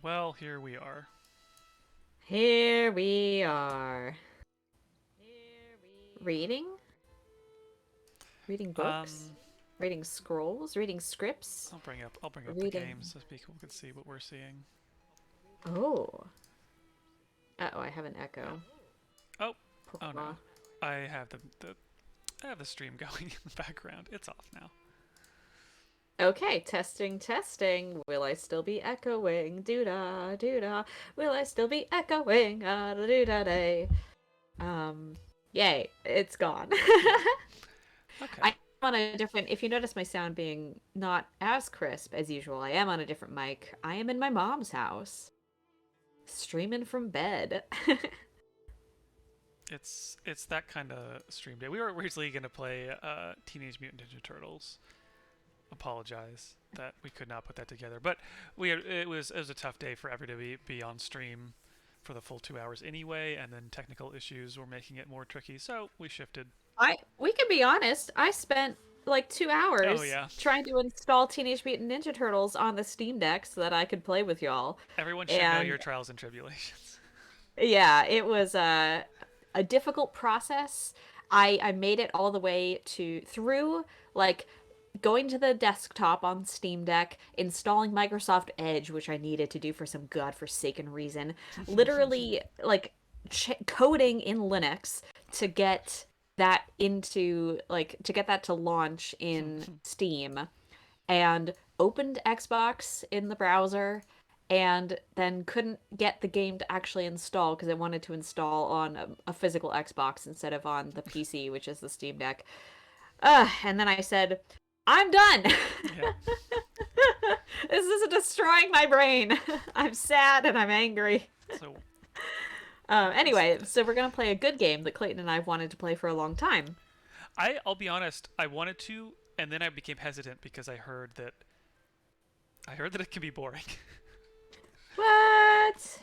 Well, here we are. Here we are. Reading? Reading books? Um, Reading scrolls? Reading scripts? I'll bring up the Reading. games so people can see what we're seeing. Oh. Uh-oh, I have an echo. Oh, oh no, Pourquoi? I have I have the stream going in the background. It's off now. Okay, testing, testing. Will I still be echoing? Doo-da, doo-da. Will I still be echoing? Ah, doo-da day. Um, yay, it's gone. Okay. I'm on a different, if you notice my sound being not as crisp as usual, I am on a different mic. I am in my mom's house, streaming from bed. It's that kind of stream day. We were originally gonna play Teenage Mutant Ninja Turtles. Apologize that we could not put that together, but it was a tough day for everybody to be on stream for the full 2 hours anyway, and then technical issues were making it more tricky, so we shifted. We can be honest, I spent like two Oh hours yeah, trying to install Teenage Mutant Ninja Turtles on the Steam Deck so that I could play with y'all. everyone should know your And trials and tribulations. yeah, it was a difficult process. I made it all the way to through like going to the desktop on Steam Deck, installing Microsoft Edge, which I needed to do for some godforsaken reason, literally like coding in Linux to get that into like to get that to launch in Steam and opened Xbox in the browser and then couldn't get the game to actually install because I wanted to install on a physical Xbox instead of on the PC, which is the Steam Deck. And then I said, I'm done. Yeah. This is destroying my brain. I'm sad and I'm angry. So Anyway, so we're gonna play a good game that Clayton and I've wanted to play for a long time. I'll be honest, I wanted to, and then I became hesitant because I heard that it can be boring. What?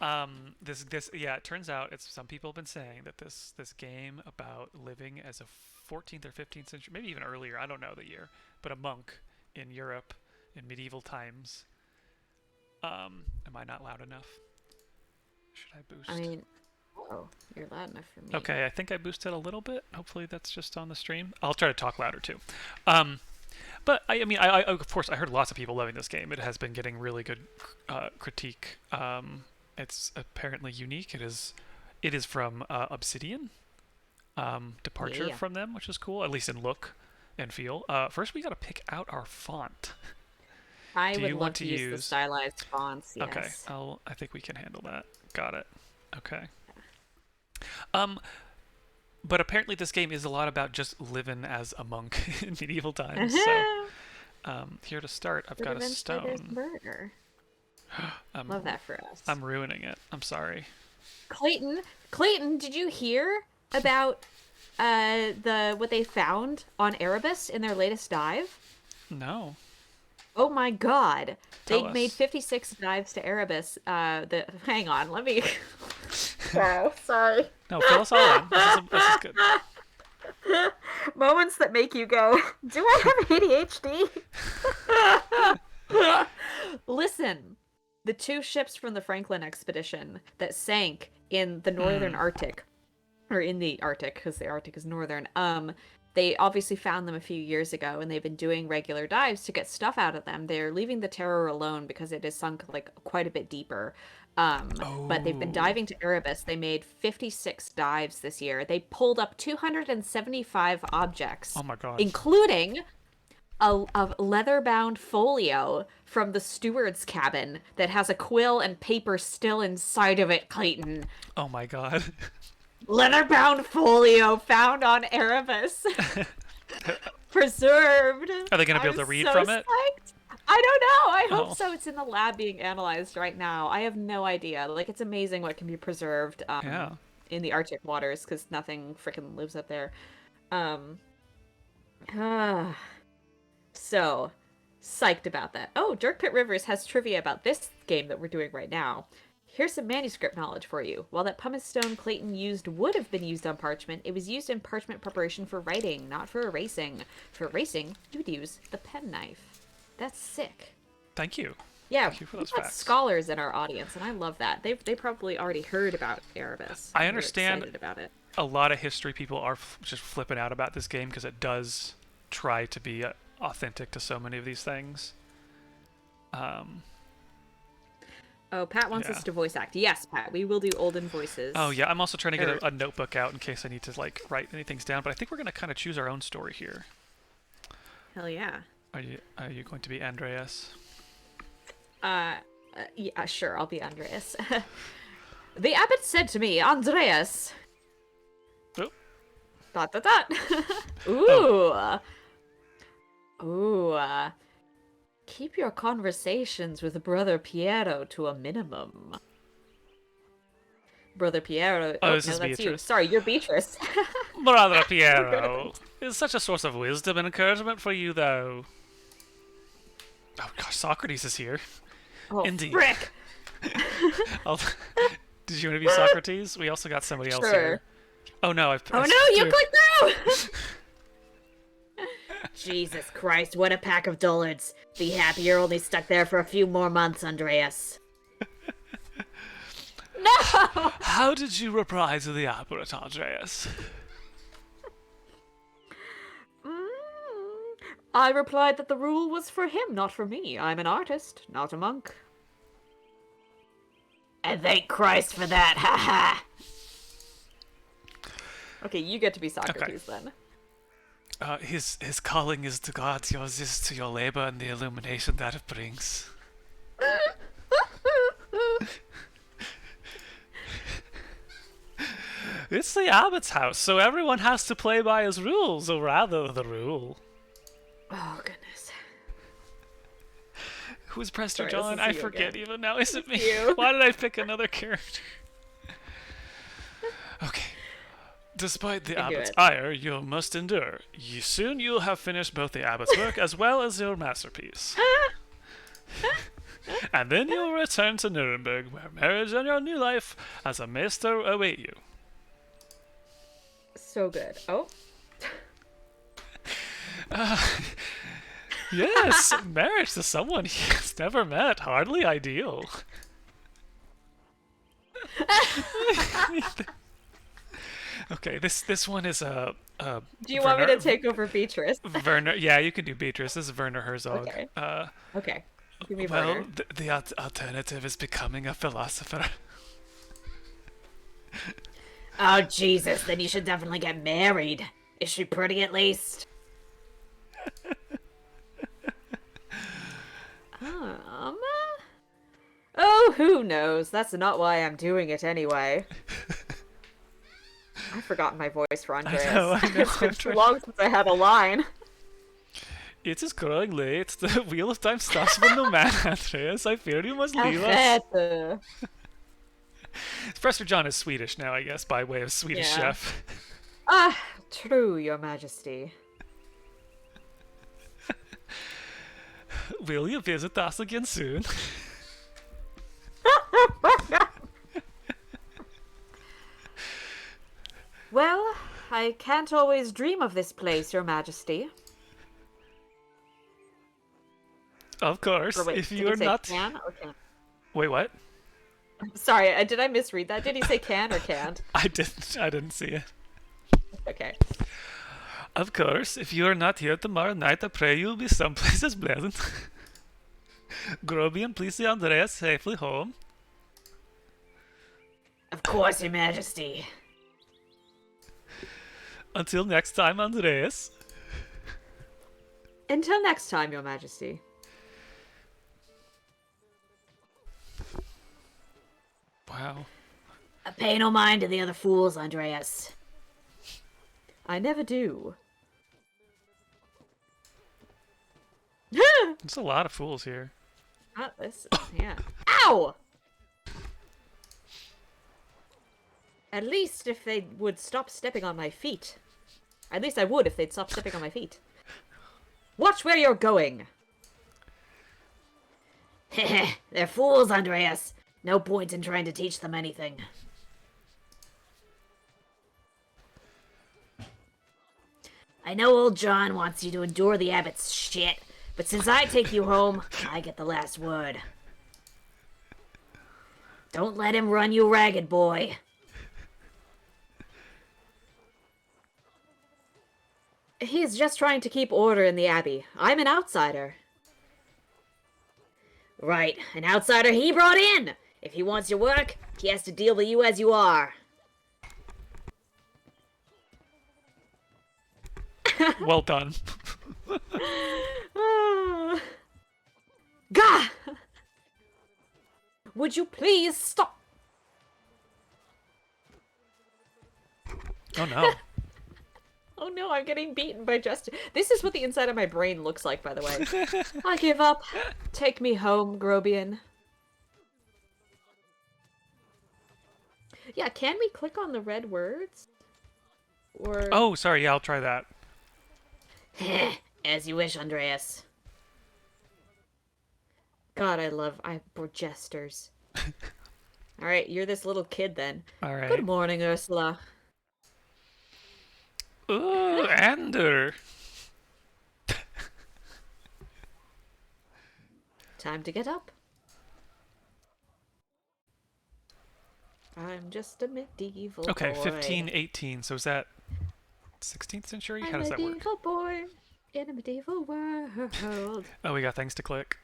This yeah, it turns out it's some people have been saying that this game about living as a 14th or 15th century, maybe even earlier, I don't know the year, but a monk in Europe in medieval times. Am I not loud enough? Should I I boost? mean, oh, you're loud enough for me. Okay, I think I boosted a little bit. Hopefully that's just on the stream. I'll try to talk louder too. Um, but I mean, I of course I heard lots of people loving this game. It has been getting really good critique. It's apparently unique. It is from Obsidian. Departure Yeah. from them, which is cool, at least in look and feel. First, we got to pick out our font. I Do would you want love to to use the use? stylized fonts, Okay, yes. I think we can handle that. Got it. Okay. Um, but apparently this game is a lot about just living as a monk in medieval times. So, here to start, I've But got a eventually there's stone. murder. I'm Love that for us. I'm ruining it. I'm sorry. Clayton, Clayton, did you hear about the what they found on Erebus in their latest dive? No, Oh my God. tell They made us. 56 dives to Erebus. Hang on, let me Wow, sorry. No, fill us all in. This is good. Moments that make you go, do I have ADHD? Listen, the two ships from the Franklin expedition that sank in the northern Mm. Arctic, or in the Arctic, because the Arctic is northern, they obviously found them a few years ago and they've been doing regular dives to get stuff out of them. They're leaving the Terror alone because it is sunk like quite a bit deeper. But they've been Oh, diving to Erebus. They made 56 dives this year. They pulled up 275 oh objects, my God. including a leather-bound folio from the steward's cabin that has a quill and paper still inside of it, Clayton. Oh my God. Leather-bound folio found on Erebus. Preserved. Are they gonna be I'm able to read so from it? psyched. I don't know. I hope Oh, so. It's in the lab being analyzed right now. I have no idea. Like, it's amazing what can be preserved yeah. in the Arctic waters because nothing freaking lives up there. Um, so psyched about that. Oh, Dirk Pit Rivers has trivia about this game that we're doing right now. Here's some manuscript knowledge for you. While that pumice stone Clayton used would have been used on parchment, it was used in parchment preparation for writing, not for erasing. For erasing, you would use the penknife. That's sick. Thank you. Yeah, Thank you for we've those got facts. scholars in our audience, and I love that. They probably already heard about Erebus. I And they're understand excited about it. a lot of history people are just flipping out about this game because it does try to be authentic to so many of these things. Um, Oh, Pat wants yeah. us to voice act. Yes, Pat, we will do olden voices. Oh yeah, I'm also trying to get Or a notebook out in case I need to like write anything down. But I think we're gonna kind of choose our own story here. hell yeah. Are you going to be Andreas? Yeah, sure, I'll be Andreas. The abbot said to me, Andreas. Oh. Dot dot dot. Ooh. Oh. Ooh. Keep your conversations with Brother Piero to a minimum. Brother Piero. Oh, Oh, this no, is that's you. Beatrice. Sorry, you're Beatrice. Brother Piero is such a source of wisdom and encouragement for you, though. Oh gosh, Socrates is here. Oh, Indeed. frick. I'll, did you want to be Socrates? We also got somebody else Sure. here. Oh no, Oh no, you clicked through! Jesus Christ, what a pack of dullards. Be happy you're only stuck there for a few more months, Andreas. No! How did you reply to the applet, Andreas? I replied that the rule was for him, not for me. I'm an artist, not a monk. And thank Christ for that, haha! Okay, you get to be Socrates then. His calling is to God, yours is to your labor and the illumination that it brings. It's the abbot's house, so everyone has to play by his rules, or rather, the rule. Oh, goodness. Who's Prester Sorry, John? this is I you forget again. even now. Is it me? you. Why did I pick another character? Okay. Despite the Can do abbot's it. ire, you must endure. Soon you'll have finished both the abbot's work as well as your masterpiece. And then you'll return to Nuremberg, where marriage and your new life as a maester await you. So good. Oh. Yes, marriage to someone he has never met. Hardly ideal. Okay, this one is a. Do you want me to take over Beatrice? Werner? Yeah, you can do Beatrice. This is Werner Herzog. Okay. Okay. Give me Well, Werner. the alternative is becoming a philosopher. Oh, Jesus, then you should definitely get married. Is she pretty at least? Oh, who knows? That's not why I'm doing it anyway. I've forgotten my voice for Andreas. I know. It's been too long since I had a line. It is growing late. The wheel of time stops with no man, Andreas. I fear you must leave us. Arrête. Prester John is Swedish now, I guess, by way of Swedish Yeah. chef. Ah, true, your majesty. Will you visit us again soon? Well, I can't always dream of this place, your majesty. Of course. Or wait, If did you he are say not. can or can't? Wait, what? Sorry, did I misread that? Did he say can or can't? I didn't see it. Okay. Of course, if you are not here tomorrow night, I pray you will be someplace as pleasant. Groby and please see Andreas safely home. Of course, your majesty. Until next time, Andreas. Until next time, your majesty. Wow. Pay no mind to the other fools, Andreas. I never do. There's a lot of fools here. Not this. Yeah. Ow! At least if they would stop stepping on my feet. At least I would if they'd stop stepping on my feet. Watch where you're going! They're fools, Andreas. No point in trying to teach them anything. I know old John wants you to endure the abbot's shit, but since I take you home, I get the last word. Don't let him run you ragged, boy. He's just trying to keep order in the Abbey. I'm an outsider. Right, an outsider he brought in! If he wants your work, he has to deal with you as you are. Well done. Gah! Would you please stop? Oh no. Oh no, I'm getting beaten by Justin. This is what the inside of my brain looks like, by the way. I give up. Take me home, Grobian. Yeah, can we click on the red words? Or... Oh, sorry. Yeah, I'll try that. As you wish, Andreas. God, I jesters. Alright, you're this little kid then. All right. Good morning, Ursula. Ooh, Ander. Time to get up. I'm just a medieval Okay, boy. 1518. So is that 16th century? How does that work? Medieval boy in a medieval world. Oh, we got things to click.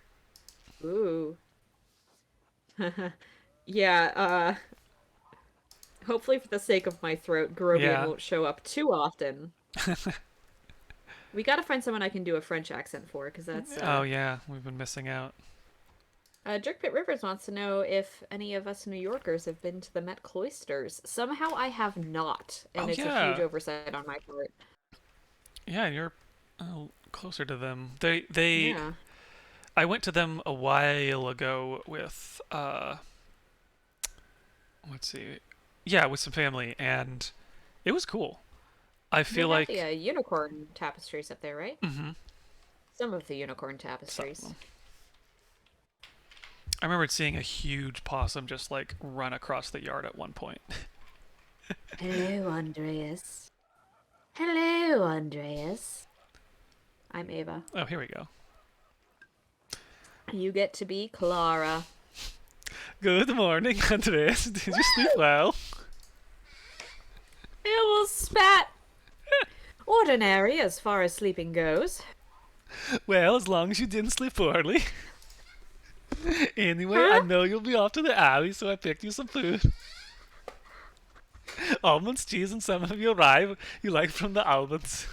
Ooh. Yeah, hopefully for the sake of my throat, Grobian won't show up too often. We gotta find someone I can do a French accent for, because that's... Oh, yeah. We've been missing out. Jerkpit Rivers wants to know if any of us New Yorkers have been to the Met Cloisters. Somehow I have not, and it's a huge oversight on my part. Yeah, you're closer to them. They Yeah. I went to them a while ago with let's see. Yeah, with some family, and it was cool. I feel They have like the unicorn tapestries up there, right? mm-hmm. Some of the unicorn tapestries. I remember seeing a huge possum just like run across the yard at one point. Hello, Andreas. Hello, Andreas. I'm Ava. Oh, here we go. You get to be Clara. Good morning, Andreas. Did you sleep well? It was spat. Ordinary as far as sleeping goes. Well, as long as you didn't sleep poorly. Anyway, I know you'll be off to the alley, so I picked you some food. Almonds, cheese, and some of your rye you like from the almonds.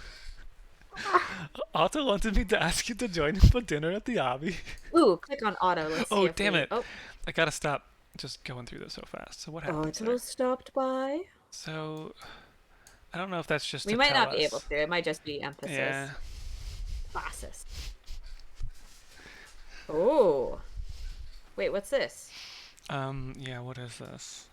Otto wanted me to ask you to join him for dinner at the Abbey. Ooh, click on Otto. Let's see. Oh, if damn we... it. Oh, I gotta stop just going through this so fast. So what happened Otto there? stopped by. So, I don't know if that's just We to might tell not be us. able to. It might just be emphasis. Yeah. Classist. Oh. Wait, what's this? Yeah, what is this?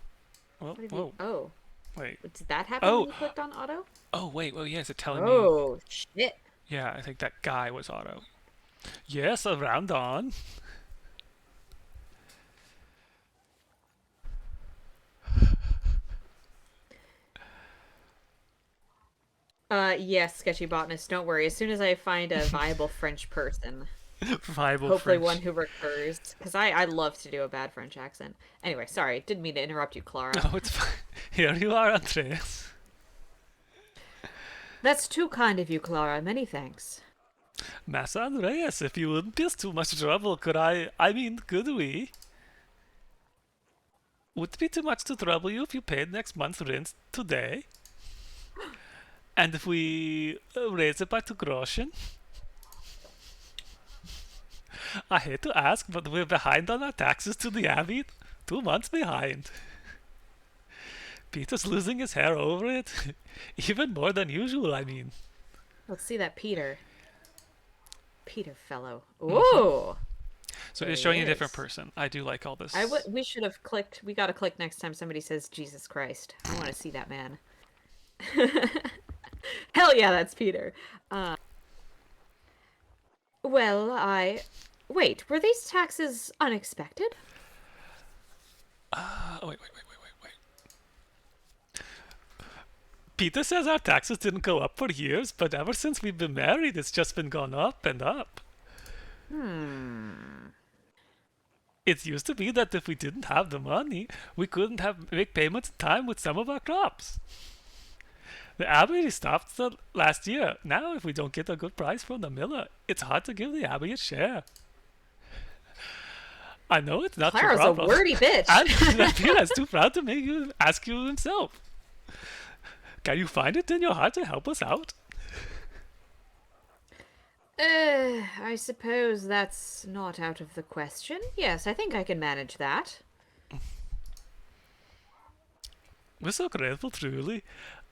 Well, What have whoa, you... Oh. wait. Did that happen Oh. when you clicked on Otto? Oh, wait, well, yeah, is it telling me? Oh, shit. Yeah, I think that guy was Otto. Yes, around on. Yes, sketchy botanist, don't worry. As soon as I find a viable French person, Viable hopefully French. one who recurs, because I love to do a bad French accent. Anyway, sorry, didn't mean to interrupt you, Clara. Oh, it's fine. Here you are, Andreas. That's too kind of you, Clara. Many thanks. Massa Andreas, if you wouldn't be too much trouble, could could we? Would it be too much to trouble you if you paid next month's rent today? And if we raise it by 2 groschen? I hate to ask, but we're behind on our taxes to the Abbey. 2 months behind. Peter's losing his hair over it. Even more than usual, I mean. Let's see that Peter. Peter fellow. Ooh! So There it's he showing a different is. person. I do like all this. We should have clicked. We gotta click next time somebody says Jesus Christ. I want to see that man. Hell yeah, that's Peter. Wait, were these taxes unexpected? Wait. Peter says our taxes didn't go up for years, but ever since we've been married, it's just been gone up and up. It used to be that if we didn't have the money, we couldn't have make payments in time with some of our crops. The abbey stopped the last year. Now, if we don't get a good price from the miller, it's hard to give the abbey a share. I know it's not your Clara's a problem. wordy bitch. And Vampira is too proud to make you ask you himself. Can you find it in your heart to help us out? I suppose that's not out of the question. Yes, I think I can manage that. We're so grateful, truly.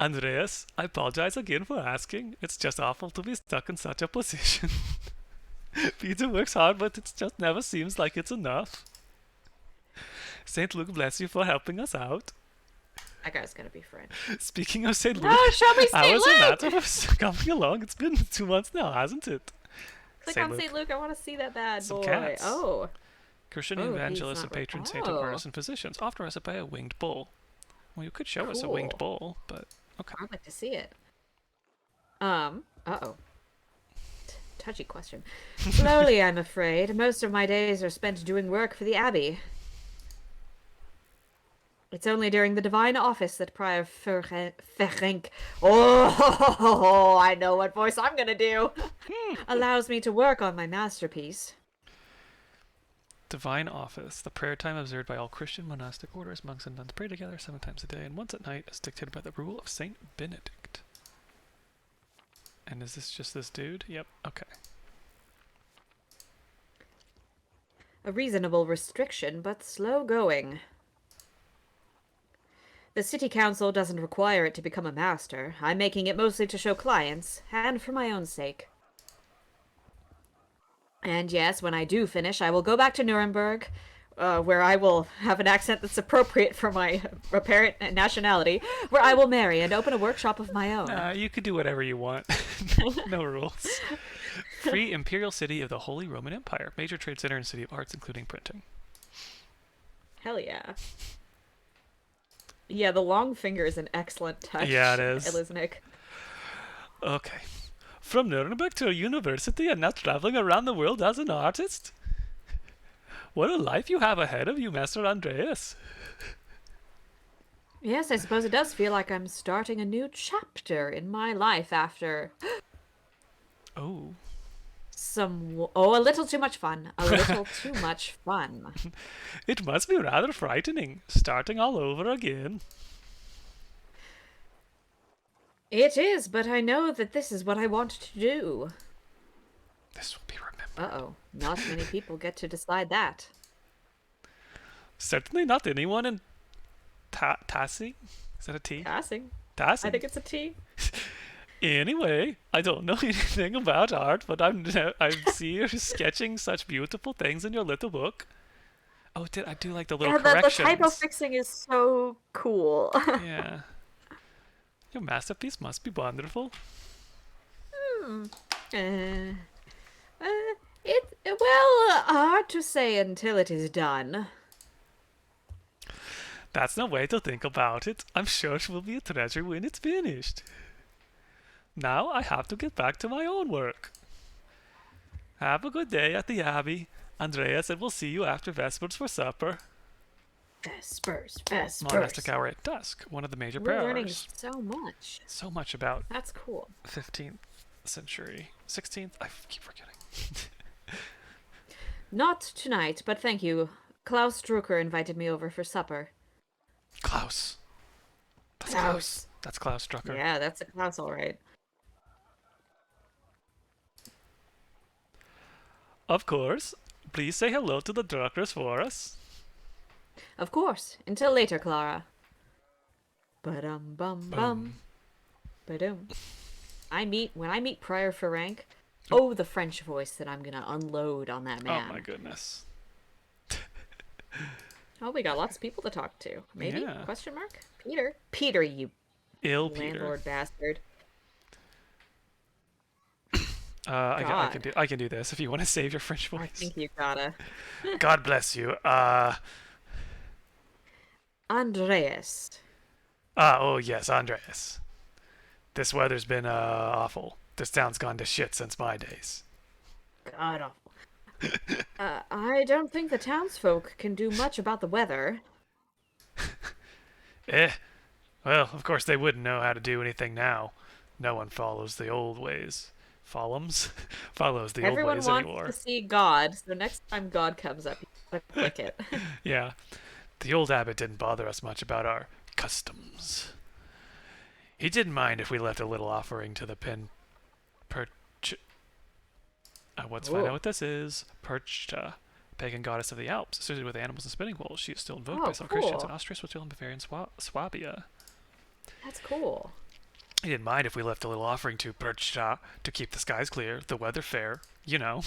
Andreas, I apologize again for asking. It's just awful to be stuck in such a position. Peter works hard, but it just never seems like it's enough. St. Luke bless you for helping us out. That guy's gonna be French. Speaking of St. Luke, No, show me how St. is Luke! the matter of coming along? It's been 2 months now, hasn't it? Click on St. Luke. I want to see that bad Some boy. cats. Oh. Christian Oh, evangelists he's and not patron saint of artists and physicians, often represented by a winged bull. Well, you could show us a winged Cool. bull, but okay. I'd like to see it. Uh-oh. Touchy question. Slowly, I'm afraid. Most of my days are spent doing work for the Abbey. It's only during the divine office that Prior Ferenc... Oh, I know what voice I'm gonna do! Allows me to work on my masterpiece. Divine office, the prayer time observed by all Christian monastic orders, monks and nuns pray together 7 times a day and once at night as dictated by the rule of Saint Benedict. And is this just this dude? Yep, okay. A reasonable restriction, but slow going. The city council doesn't require it to become a master. I'm making it mostly to show clients, and for my own sake. And yes, when I do finish, I will go back to Nuremberg, where I will have an accent that's appropriate for my apparent nationality, where I will marry and open a workshop of my own. You could do whatever you want. No rules. Free imperial city of the Holy Roman Empire. Major trade center and city of arts, including printing. Hell yeah. Yeah, the long finger is an excellent touch. Yeah, it is. Eliznick. Okay. From Nuremberg to a university and now traveling around the world as an artist? What a life you have ahead of you, Master Andreas. Yes, I suppose it does feel like I'm starting a new chapter in my life after Oh. a little too much fun. A little too much fun. It must be rather frightening, starting all over again. It is, but I know that this is what I want to do. This will be remembered. Uh-oh. Not many people get to decide that. Certainly not anyone in Tassing? Is that a T? Passing. Tassing. I think it's a T. Anyway, I don't know anything about art, but I see you sketching such beautiful things in your little book. Oh, I do like the little Yeah, the corrections. typo fixing is so cool. Yeah. Your masterpiece must be wonderful. Hard to say until it is done. That's no way to think about it. I'm sure it will be a treasure when it's finished. Now I have to get back to my own work. Have a good day at the Abbey, Andreas, and we'll see you after Vespers for supper. Vespers. Monastic hour at dusk, one of the major We're prayer learning hours. so much. So much about That's cool. 15th century. 16th? I keep forgetting. Not tonight, but thank you. Klaus Drucker invited me over for supper. Klaus. That's Klaus. That's Klaus Drucker. Yeah, that's a Klaus, all right. Of course. Please say hello to the Druckers for us. Of course. Until later, Clara. Ba-dum-bum-bum. Ba-dum. When I meet Prior Ferenc, oh, the French voice that I'm gonna unload on that man. Oh my goodness. Oh, we got lots of people to talk to. Maybe? Yeah. Question mark? Peter? Peter, you Ill Peter. landlord bastard. I can do this if you want to save your French voice. I think you gotta. God bless you. Andreas. Oh yes, Andreas. This weather's been awful. This town's gone to shit since my days. God awful. I don't think the townsfolk can do much about the weather. Eh, well, of course they wouldn't know how to do anything now. No one follows the old ways. Follows? Follows the old Everyone ways wants to anymore. see God, so next time God comes up, you gotta click it. Yeah, the old abbot didn't bother us much about our customs. He didn't mind if we left a little offering to the perch. Let's find out Oh, what this is. Perchta, pagan goddess of the Alps, associated with animals and spinning bowls. She is still invoked by oh, some Christians in cool. Austria, Switzerland, Bavaria, and Swabia. That's cool. He didn't mind if we left a little offering to Perchta to keep the skies clear, the weather fair. You know,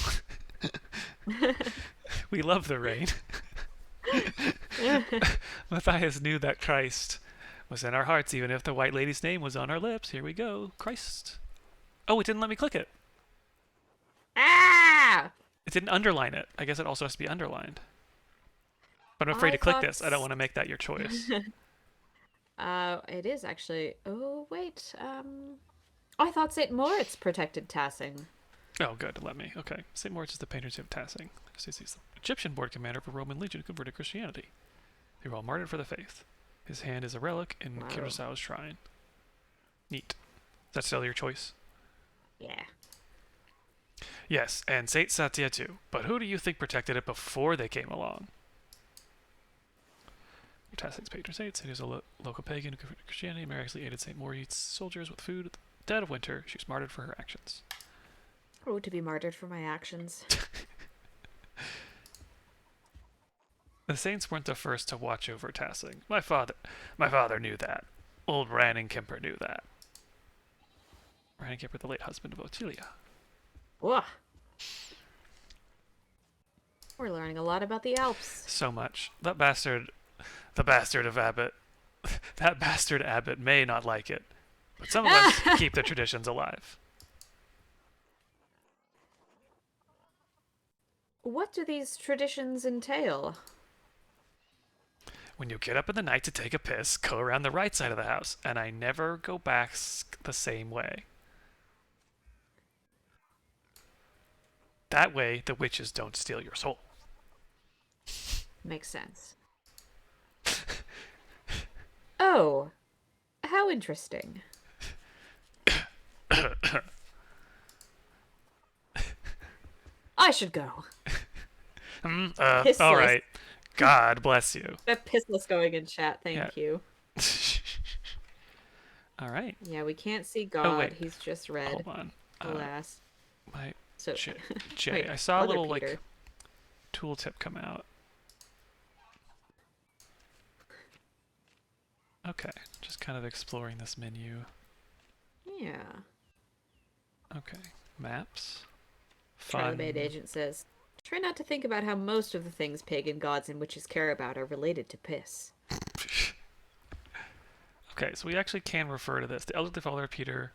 we love the rain. Matthias knew that Christ was in our hearts, even if the White Lady's name was on our lips. Here we go. Christ. Oh, it didn't let me click it. Ah! It didn't underline it. I guess it also has to be underlined. But I'm afraid I to click thought. this. I don't want to make that your choice. It is actually. Oh, wait. I thought St. Moritz protected Tassing. Oh, good. Let me. Okay. St. Moritz is the patron saint of Tassing. He's the Egyptian board commander of a Roman legion who converted to Christianity. They were all martyred for the faith. His hand is a relic in Wow. Kurosawa's shrine. Neat. Is that still your choice? Yeah. Yes, and Saint Satya too. But who do you think protected it before they came along? Tassing's patron saint. He is a local pagan who converted to Christianity. Miraculously aided St. Moritz soldiers with food at the dead of winter. She was martyred for her actions. Oh, to be martyred for my actions. The saints weren't the first to watch over Tassing. My father knew that. Old Ranninkimper knew that. Ranninkimper, the late husband of Otilia. Whoa. We're learning a lot about the Alps. So much. The bastard of Abbott, that bastard Abbott may not like it, but some of us keep the traditions alive. What do these traditions entail? When you get up in the night to take a piss, go around the right side of the house, and I never go back the same way. That way, the witches don't steal your soul. Makes sense. Oh, how interesting. I should go. All right. God bless you. That pissless going in chat, thank you. All right. Yeah, we can't see God. Oh, wait. He's just red. Hold on. Alas. My So Jay, wait, I saw a other little Peter. like tooltip come out. Okay, just kind of exploring this menu. Yeah. Okay, maps. Charlie Fun. Bait Agent says, try not to think about how most of the things pagan gods and witches care about are related to piss. Okay, so we actually can refer to this. The elderly father Peter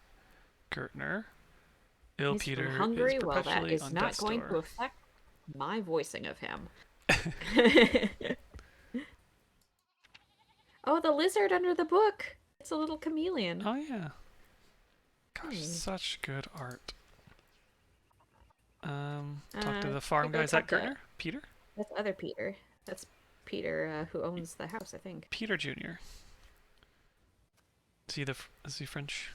Gertner. Ill He's Peter from Hungary. is Well, that perpetually is on not death's going door. to affect my voicing of him. Oh, the lizard under the book. It's a little chameleon. Oh yeah. Gosh, Hey. such good art. Talk to the I farm gotta guy. Is that talk to- Gertner? Peter? That's other Peter. That's Peter who owns the house, I think. Peter Jr. Is he French?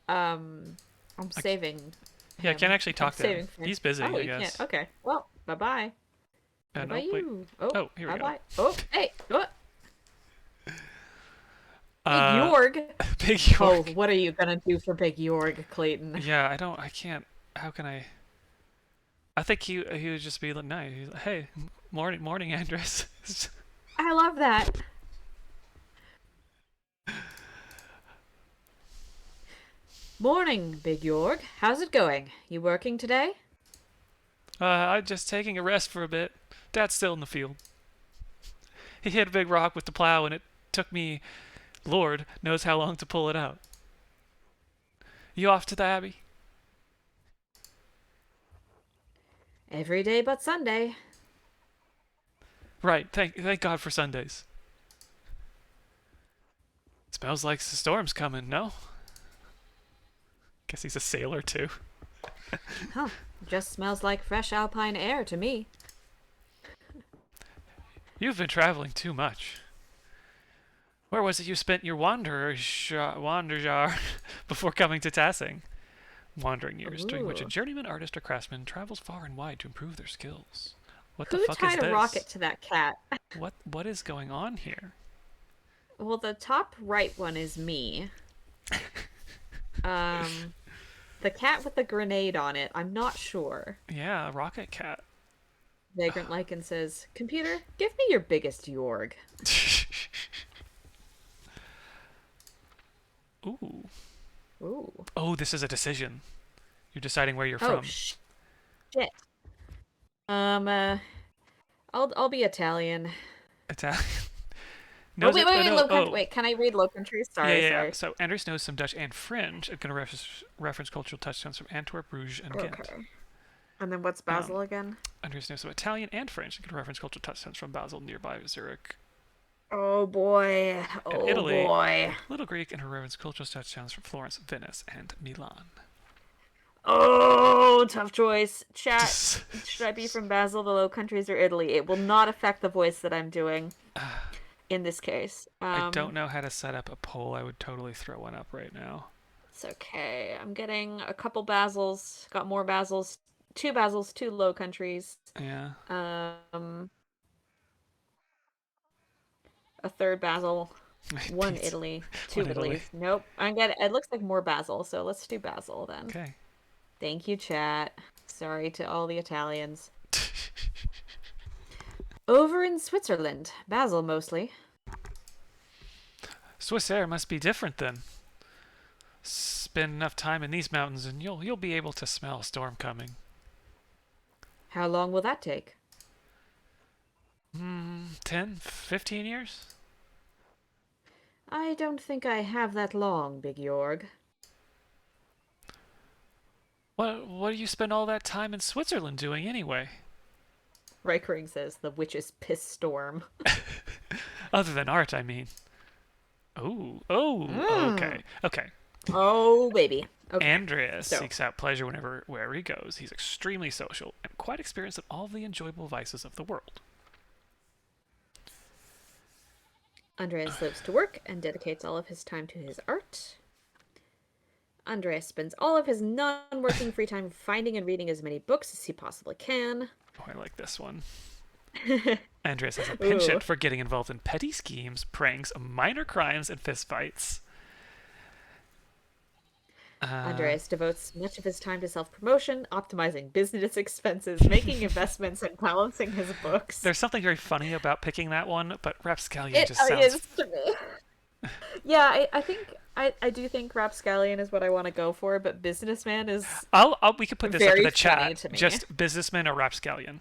I'm saving. Yeah, I him. can't actually I'm talk to him. saving for- He's busy, Oh, I you guess. can't. Okay. Well, bye bye. What No, about wait. you? Oh, here we go. bye. Oh, hey. What? Big Uh, Jorg. Big Oh, York. what are you gonna do for Big Jorg, Clayton? Yeah, I can't. How can I? I think he would just be like, nice. He's like, hey, morning, Andres. I love that. Morning, Big Jorg. How's it going? You working today? I'm just taking a rest for a bit. Dad's still in the field. He hit a big rock with the plow, and it took me, Lord knows how long to pull it out. You off to the Abbey? Every day but Sunday. Right. Thank God for Sundays. Smells like the storm's coming. No. Guess he's a sailor too. Huh. Just smells like fresh alpine air to me. You've been traveling too much. Where was it you spent your wanderjar before coming to Tassing? Wandering years, during which a Ooh. journeyman, artist, or craftsman travels far and wide to improve their skills. What the Who fuck is tied a rocket this? to that cat? What is going on here? Well, the top right one is me. Um, the cat with the grenade on it, I'm not sure. Yeah, Rocket Cat. Vagrant Lycan says, "Computer, give me your biggest Yorg." Ooh. Ooh. Oh, this is a decision. You're deciding where you're Oh from. shit. Um, uh, I'll be Italian. Italian. Oh Knows wait, it? wait, Oh wait, no. Low Country. Oh. Wait, can I read Low Country? Yeah, Sorry, yeah, yeah. sorry. So Anders knows some Dutch and French. It's going to reference cultural touchstones from Antwerp, Bruges, and Ghent. Okay. And then what's Um, Basil again? Anders knows some Italian and French. It can reference cultural touchstones from Basel, nearby Zurich. Oh boy. And Oh Italy, boy. Little Greek, and reference cultural touchdowns from Florence, Venice, and Milan. Oh, tough choice. Chat, should I be from Basil, the Low Countries, or Italy? It will not affect the voice that I'm doing in this case. I don't know how to set up a poll. I would totally throw one up right now. It's okay. I'm getting a couple Basils. Got more Basils. Two Basils, two Low Countries. Yeah. Um, a third Basil. One Pizza. Italy. Two One Italy. Italies. Nope. I'm getting. It looks like more Basil, so let's do Basil then. Okay. Thank you, chat. Sorry to all the Italians. Over in Switzerland. Basil mostly. Swiss air must be different then. Spend enough time in these mountains and you'll be able to smell a storm coming. How long will that take? 10, 15 years? I don't think I have that long, Big Yorg. What do you spend all that time in Switzerland doing anyway? Reichering says the witch's piss storm. Other than art, I mean. Okay. Okay. Oh, baby. Okay. Andreas So, seeks out pleasure wherever he goes. He's extremely social and quite experienced in all the enjoyable vices of the world. Andreas lives to work and dedicates all of his time to his art. Andreas spends all of his non-working free time finding and reading as many books as he possibly can. Oh, I like this one. Andreas has a Ooh. penchant for getting involved in petty schemes, pranks, minor crimes, and fistfights. Andreas devotes much of his time to self-promotion, optimizing business expenses, making investments, and balancing his books. There's something very funny about picking that one, but Rapscallion It just sounds... is to me. Yeah, I think I do think Rapscallion is what I want to go for, but businessman is we could put this up in very the funny chat. to me. Just businessman or Rapscallion.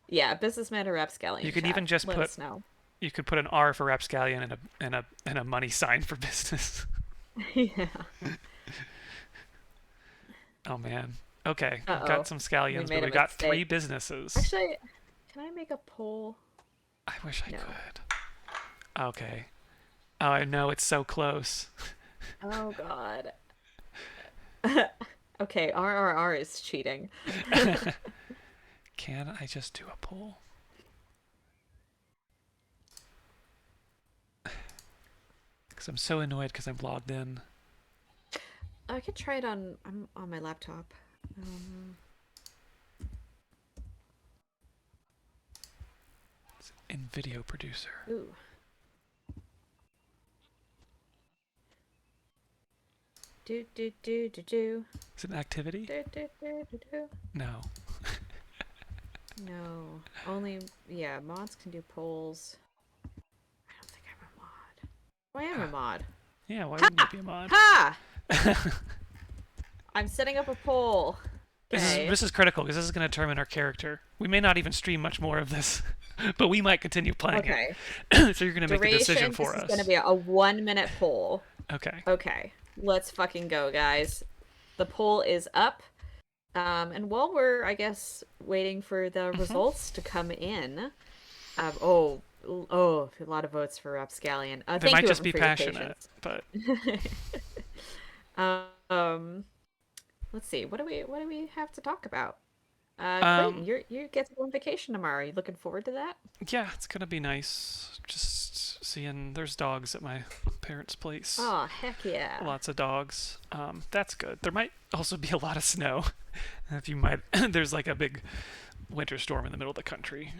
Yeah, businessman or Rapscallion. You could chat. even just Let put... us know. You could put an R for Rapscallion and a money sign for business. Yeah. Oh man. Okay, we've Uh-oh. got some scallions, We made but a we got mistake. 3 businesses. Actually, can I make a poll? I wish I No. could. Okay. Oh, I know, it's so close. Oh God. Okay, RRR is cheating. Can I just do a poll? Because I'm so annoyed because I'm logged in. I could try it I'm on my laptop. It's in video producer. Ooh. Do do do do do. Is it an activity? Do do do do do. No. No. Only mods can do polls. I don't think I'm a mod. Oh, I am a mod. Yeah, why wouldn't you be a mod? Ha! I'm setting up a poll. Okay. This is critical because this is going to determine our character. We may not even stream much more of this, but we might continue playing it. So you're going to make a decision for us. This is going to be a 1-minute poll. Okay. Okay. Let's fucking go, guys. The poll is up. And while we're, I guess, waiting for the results to come in, a lot of votes for Rapscallion. They might just be passionate, but... let's see. What do we have to talk about? Clayton, Um, you get to go on vacation tomorrow. Are you looking forward to that? yeah, it's gonna be nice. Just seeing there's dogs at my parents' place. Oh, heck yeah. Lots of dogs. That's good. There might also be a lot of snow. If you might, there's like a big winter storm in the middle of the country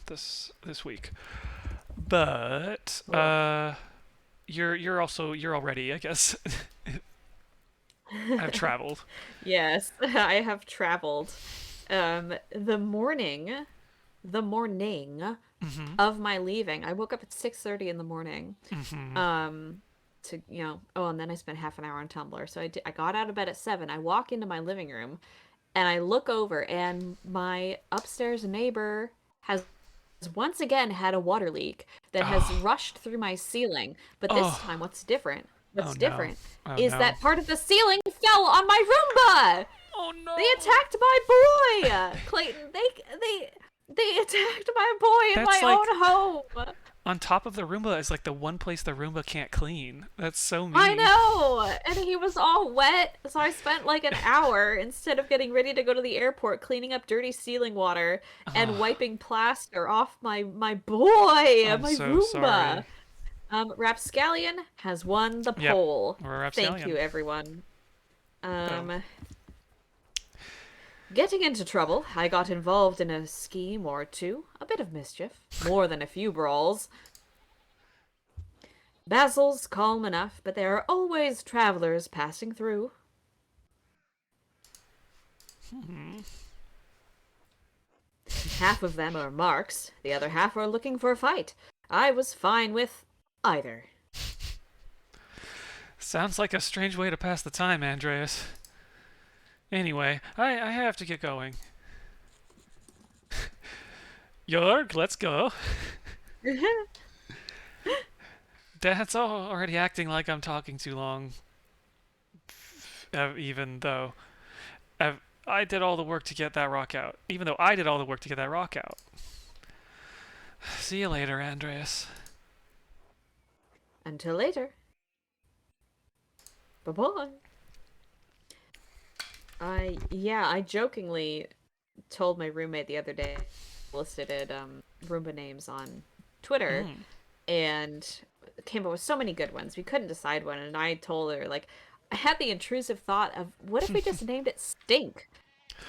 this week. But Oh. you're already, I guess. I've traveled. Yes, I have traveled. The morning Mhm. of my leaving, I woke up at 6:30 in the morning. Mhm. Um, oh, and then I spent half an hour on Tumblr. So I got out of bed at 7. I walk into my living room and I look over, and my upstairs neighbor has once again had a water leak that has Oh. rushed through my ceiling. But this Oh. time, what's different? Oh What's no. different Oh is no. that part of the ceiling fell on my Roomba. Oh They no. attacked my boy, Clayton. They attacked my boy in That's my like own home. on top of the Roomba is like the one place the Roomba can't clean. That's so I mean. know, and he was all wet, so I spent like an hour instead of getting ready to go to the airport cleaning up dirty ceiling water and Oh, wiping plaster off my boy, I'm my so Roomba. sorry. Rapscallion has won the Yep. poll. We're a Thank rapscallion. you, everyone. Boom. Um, Getting into trouble, I got involved in a scheme or two, a bit of mischief, more than a few brawls. Basil's calm enough, but there are always travelers passing through. Hmm. Half of them are marks, the other half are looking for a fight. I was fine with either. Sounds like a strange way to pass the time, Andreas. Anyway, I have to get going. Jorg, let's go. Dad's already acting like I'm talking too long, even though I did all the work to get that rock out. Even though I did all the work to get that rock out. See you later, Andreas. Until later. Bye bye. I jokingly told my roommate the other day, listed Roomba names on Twitter, Mm. and came up with so many good ones. We couldn't decide one, and I told her, like, I had the intrusive thought of, what if we just named it Stink?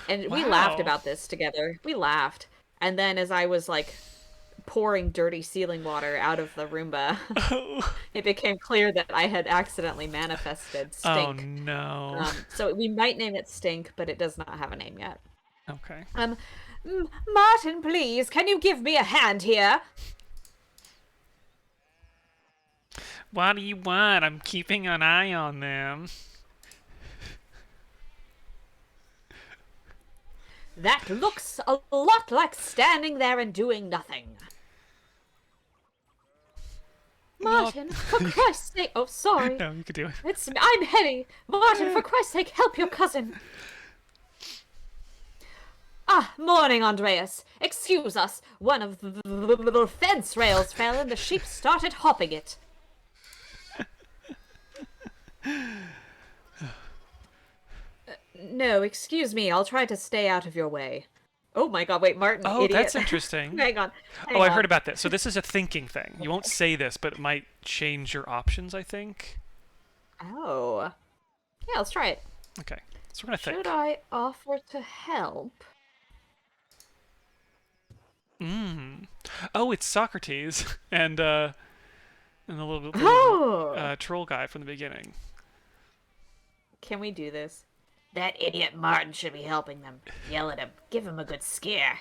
And we laughed Wow. about this together. We laughed. And then as I was like pouring dirty ceiling water out of the Roomba, Oh. it became clear that I had accidentally manifested Oh Stink. no. So we might name it Stink, but it does not have a name yet. Okay. Um, Martin, please, can you give me a hand here? What do you want? I'm keeping an eye on them. That looks a lot like standing there and doing nothing. Well, Martin, for Christ's sake. Oh, sorry. no, you could do it. I'm heavy. Martin, for Christ's sake, help your cousin. Ah, morning, Andreas. Excuse us. One of the fence rails fell and the sheep started hopping it. No, excuse me. I'll try to stay out of your way. Oh my god, wait, Martin, Oh, idiot. that's interesting. Hang on. Oh, Hang I on. heard about this. So this is a thinking thing. You won't say this, but it might change your options, I think. Oh. Yeah, let's try it. Okay. So we're gonna Should think. I offer to help? Mm. Oh, it's Socrates and the little Oh! troll guy from the beginning. Can we do this? That idiot Martin should be helping them. Yell at him. Give him a good scare.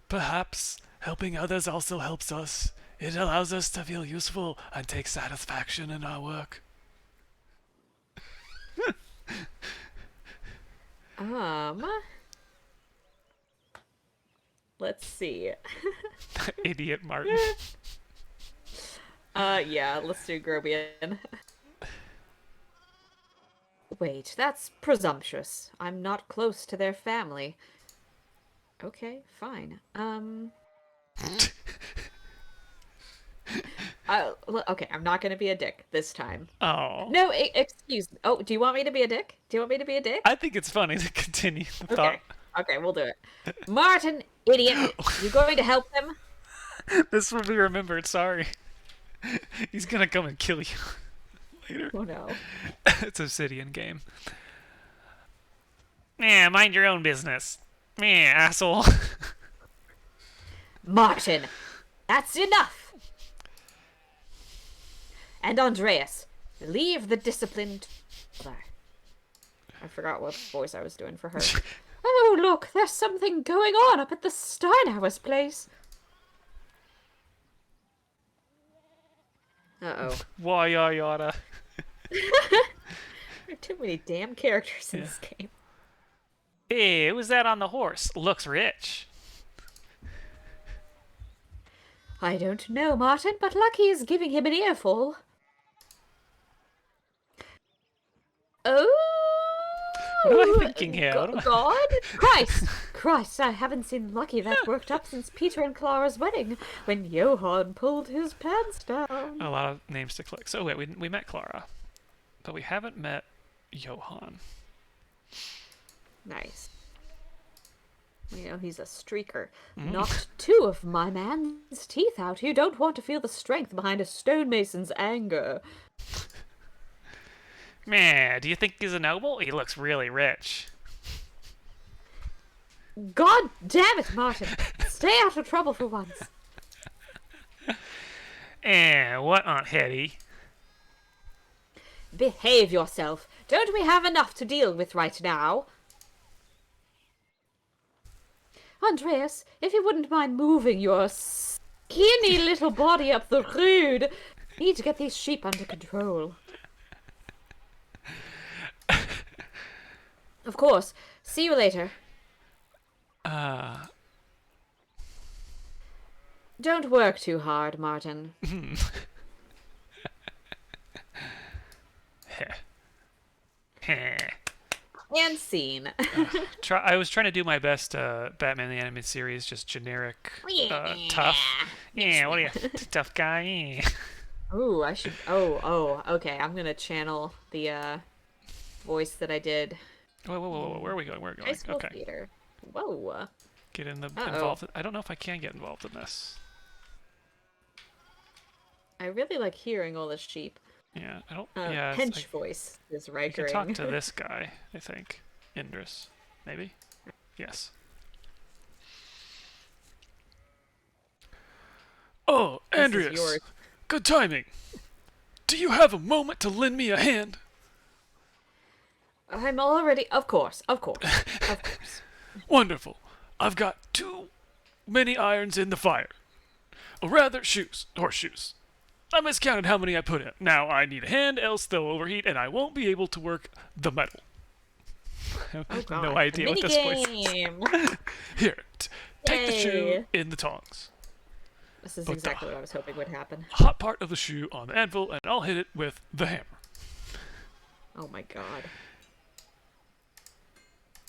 Perhaps helping others also helps us. It allows us to feel useful and take satisfaction in our work. Um, let's see. Idiot Martin. Yeah, let's do Grobian. Wait, that's presumptuous. I'm not close to their family. Okay, fine. Okay, I'm not gonna be a dick this time. Oh. No, excuse me. Oh, do you want me to be a dick? Do you want me to be a dick? I think it's funny to continue the thought. Okay. Okay, we'll do it. Martin, idiot. You going to help them? This will be remembered. Sorry. He's gonna come and kill you later. Oh no. It's Obsidian game. Yeah, mind your own business. Yeah, asshole. Martin, that's enough. And Andreas, leave the disciplined. I forgot what voice I was doing for her. Oh, look, there's something going on up at the Steinhauer's place. Uh-oh. Why yada? There are too many damn characters in this game. Hey, who's that on the horse? Looks rich. I don't know, Martin, but Lucky is giving him an earful. Oh! What am I thinking here? God? Christ, I haven't seen Lucky that worked up since Peter and Clara's wedding, when Johann pulled his pants down. A lot of names to click. So wait, we met Clara, but we haven't met Johann. Nice. You know, he's a streaker. Knocked 2 of my man's teeth out. You don't want to feel the strength behind a stonemason's anger. Man, do you think he's a noble? He looks really rich. God damn it, Martin. Stay out of trouble for once. What, Aunt Hetty? Behave yourself. Don't we have enough to deal with right now? Andreas, if you wouldn't mind moving your skinny little body up the road, need to get these sheep under control. Of course. See you later. Don't work too hard, Martin. And scene. I was trying to do my best Batman the Animated Series, just generic, tough. Yeah, what are you, tough guy? Yeah. Ooh, I should... Oh, okay. I'm gonna channel the voice that I did. Whoa, where are we going? Where are we going? High school Okay. theater. Whoa. Get involved. I don't know if I can get involved in this. I really like hearing all the sheep. Yeah, I don't. Hench voice is I can Rikering. talk to this guy. I think Indris, maybe. Yes. Oh, This is Andreas, yours. good timing. Do you have a moment to lend me a hand? I'm already... Of course. Wonderful. I've got too many irons in the fire. Or rather, horseshoes. I miscounted how many I put in. Now I need a hand, else they'll overheat, and I won't be able to work the metal. I have God. no idea what this voice is. Minigame. Here, take the Yay. shoe in the tongs. This is But exactly what I was hoping would happen. Hot part of the shoe on the anvil, and I'll hit it with the hammer. Oh my god.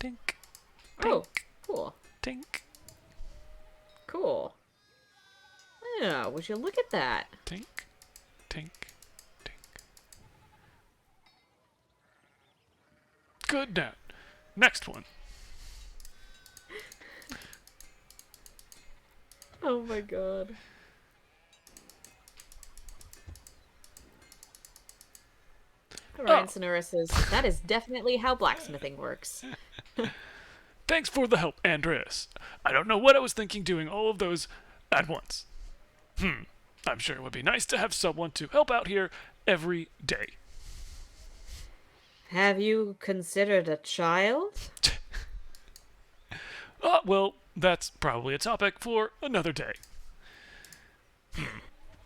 Tink, Oh, cool. tink, Cool. Yeah, would you look at that? tink, tink, tink. Good now. Next one. Oh my god. Ryan Sonora says, that is definitely how blacksmithing works. Thanks for the help, Andreas. I don't know what I was thinking doing all of those at once. I'm sure it would be nice to have someone to help out here every day. Have you considered a child? Well, that's probably a topic for another day.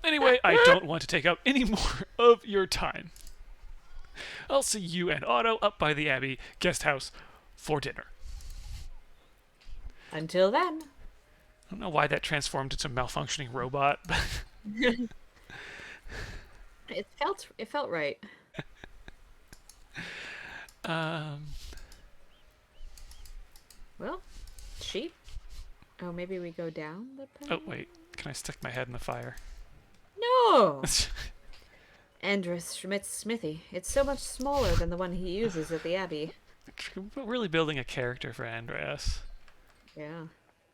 Anyway, I don't want to take up any more of your time. I'll see you and Otto up by the Abbey guest house for dinner. Until then. I don't know why that transformed into a malfunctioning robot, but It felt right. Well, sheep. Oh, maybe we go down the path? oh wait, can I stick my head in the fire? No! Andrus Schmidt's smithy. It's so much smaller than the one he uses at the Abbey. Really building a character for Andreas. Yeah.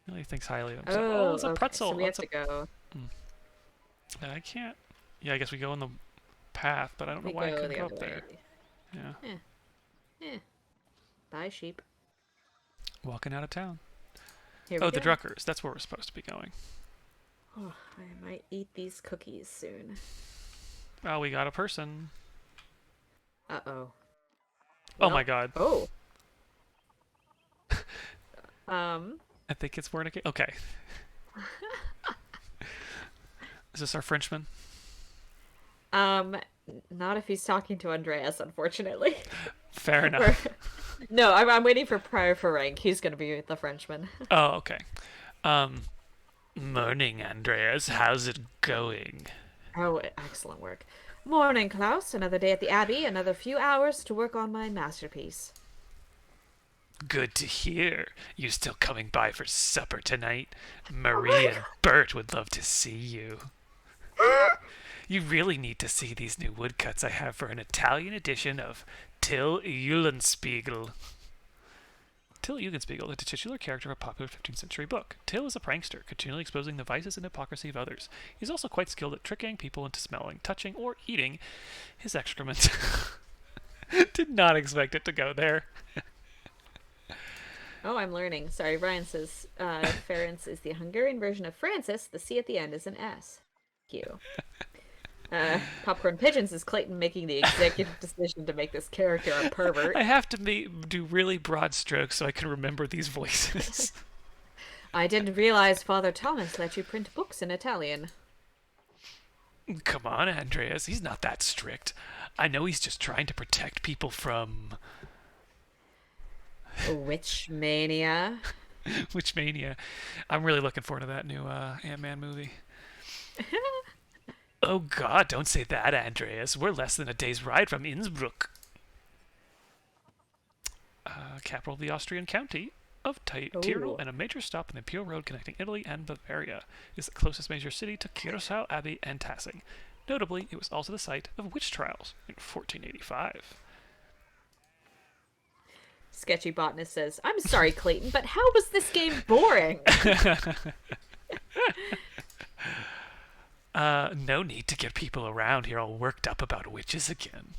He really thinks highly of himself. Oh, Oh, it's a okay. So pretzel. we have That's a. to go. I can't. Yeah, I guess we go in the path, but I don't know We why I go couldn't the go other up way. there. Yeah. Eh. Bye, sheep. Walking out of town. Here Oh, we the go. Druckers. That's where we're supposed to be going. Oh, I might eat these cookies soon. Oh, we got a person. Uh-oh. Oh Well, my god. oh. Um, I think it's fornicate. Okay. Is this our Frenchman? um, not if he's talking to Andreas, unfortunately. Fair Or- enough. no, I'm waiting for Prior Ferenc. He's gonna be the Frenchman. Oh, okay. Um, Morning, Andreas. How's it going? Oh, excellent work. Morning, Klaus. Another day at the Abbey, another few hours to work on my masterpiece. Good to hear. You still coming by for supper tonight? Marie and Bert would love to see you. You really need to see these new woodcuts I have for an Italian edition of Till Eulenspiegel. Till Eulenspiegel, the titular character of a popular 15th century book. Till is a prankster, continually exposing the vices and hypocrisy of others. He's also quite skilled at tricking people into smelling, touching, or eating his excrement. Did not expect it to go there. Oh, I'm learning. Sorry, Brian says Ferenc is the Hungarian version of Francis. The C at the end is an S. Thank you. Popcorn Pigeons is Clayton making the executive decision to make this character a pervert. I have to do really broad strokes so I can remember these voices. I didn't realize Father Thomas let you print books in Italian. Come on, Andreas. He's not that strict. I know he's just trying to protect people from... Witch mania. Witch mania. I'm really looking forward to that new Ant-Man movie. Oh god, don't say that, Andreas. We're less than a day's ride from Innsbruck. Capital of the Austrian county of Tyrol, and a major stop on the Imperial Road connecting Italy and Bavaria. It is the closest major city to Curacao Abbey and Tassing. Notably, it was also the site of witch trials in 1485. Sketchy Botanist says, I'm sorry, Clayton, but how was this game boring? No need to get people around here all worked up about witches again.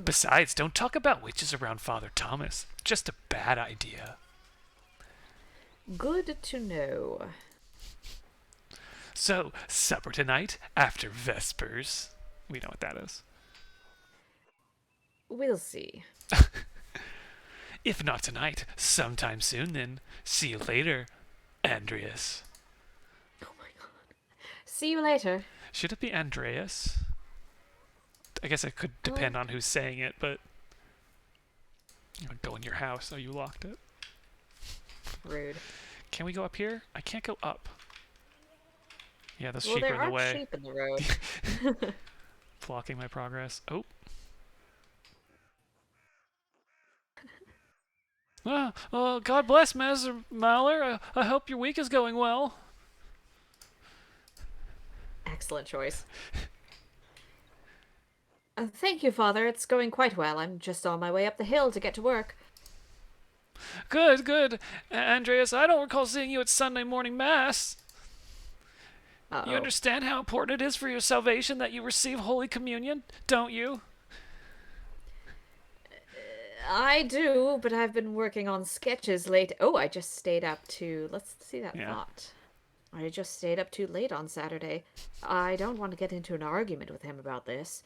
Besides, don't talk about witches around Father Thomas. Just a bad idea. Good to know. So, supper tonight after Vespers. We know what that is. We'll see. If not tonight, sometime soon then. See you later, Andreas. Oh my god. See you later. Should it be Andreas? I guess it could depend on who's saying it, but... Go in your house. Oh, you locked it. Rude. Can we go up here? I can't go up. Yeah, those Well, sheep are there in the are way. sheep in the road. Blocking my progress. Oh. Oh, God bless, Master Mahler. I hope your week is going well. Excellent choice. Thank you, Father. It's going quite well. I'm just on my way up the hill to get to work. Good, good. Andreas, I don't recall seeing you at Sunday morning Mass. Uh-oh. You understand how important it is for your salvation that you receive Holy Communion, don't you? I do, but I've been working on sketches late. Oh, I just stayed up too. Let's see that thought. I just stayed up too late on Saturday. I don't want to get into an argument with him about this.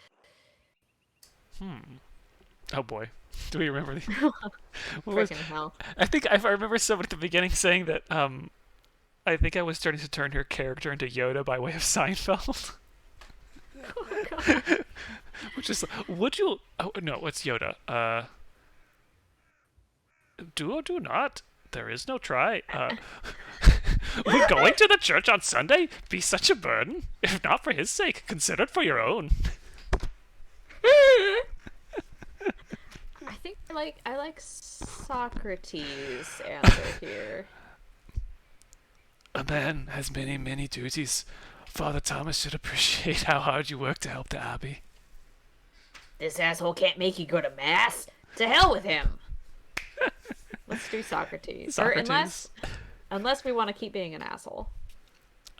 Oh boy. Do we remember the... Freaking hell. I think I remember someone at the beginning saying that I think I was starting to turn her character into Yoda by way of Seinfeld. Oh, God. Which is, would you... Oh, no, what's Yoda? Do or do not. There is no try. Would going to the church on Sunday be such a burden? If not for his sake, consider it for your own. I think I like Socrates' answer here. A man has many, many duties. Father Thomas should appreciate how hard you work to help the Abbey. This asshole can't make you go to mass. To hell with him. Let's do Socrates. Or Socrates. unless we want to keep being an asshole.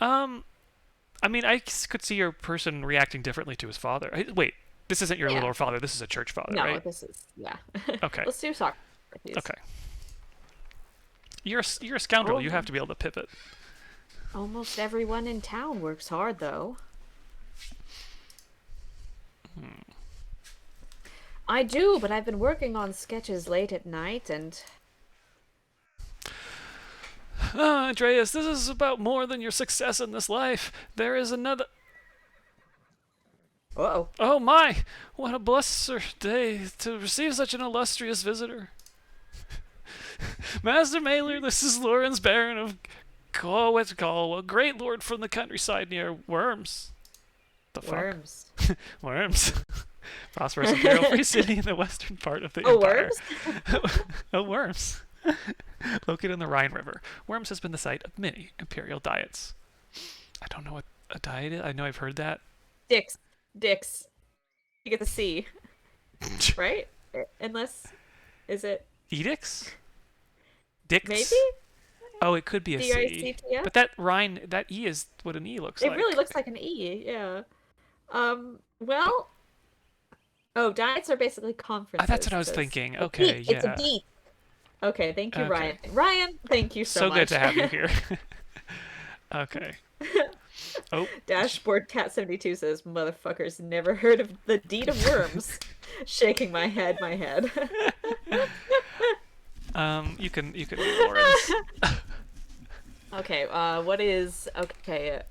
I mean, I could see your person reacting differently to his father. Wait, this isn't your Yeah. little father. This is a church father, No, right? this is yeah. Okay. Let's do Socrates. Okay. You're a scoundrel. Oh. You have to be able to pivot. Almost everyone in town works hard, though. I do, but I've been working on sketches late at night, and Andreas, this is about more than your success in this life. There is another. uh-oh. Oh my! What a blessed day to receive such an illustrious visitor. Master Mailer, this is Lawrence Baron of Galway, a great lord from the countryside near Worms. The fuck? Worms. Worms. Prosperous imperial free city in the western part of the Oh, empire. Worms? Oh, Worms. Located in the Rhine River, Worms has been the site of many imperial diets. I don't know what a diet is. I know I've heard that. Dicks. You get the C, right? Unless, is it Edicts? Dicks? maybe? Oh, it could be a C. D-I-C-T-S? But that Rhine, that E is what an E looks It like. really looks like an E, yeah. Well, oh, diets are basically conferences. That's what I was 'cause thinking. a Okay, deet, It's yeah. a deet. Okay, thank you, Okay. Ryan. Ryan, thank you So much. good to have you here. Okay. Oh, Dashboard Cat 72 says, "Motherfuckers never heard of the deed of worms." Shaking my head. you can do Lawrence. Okay, what is okay?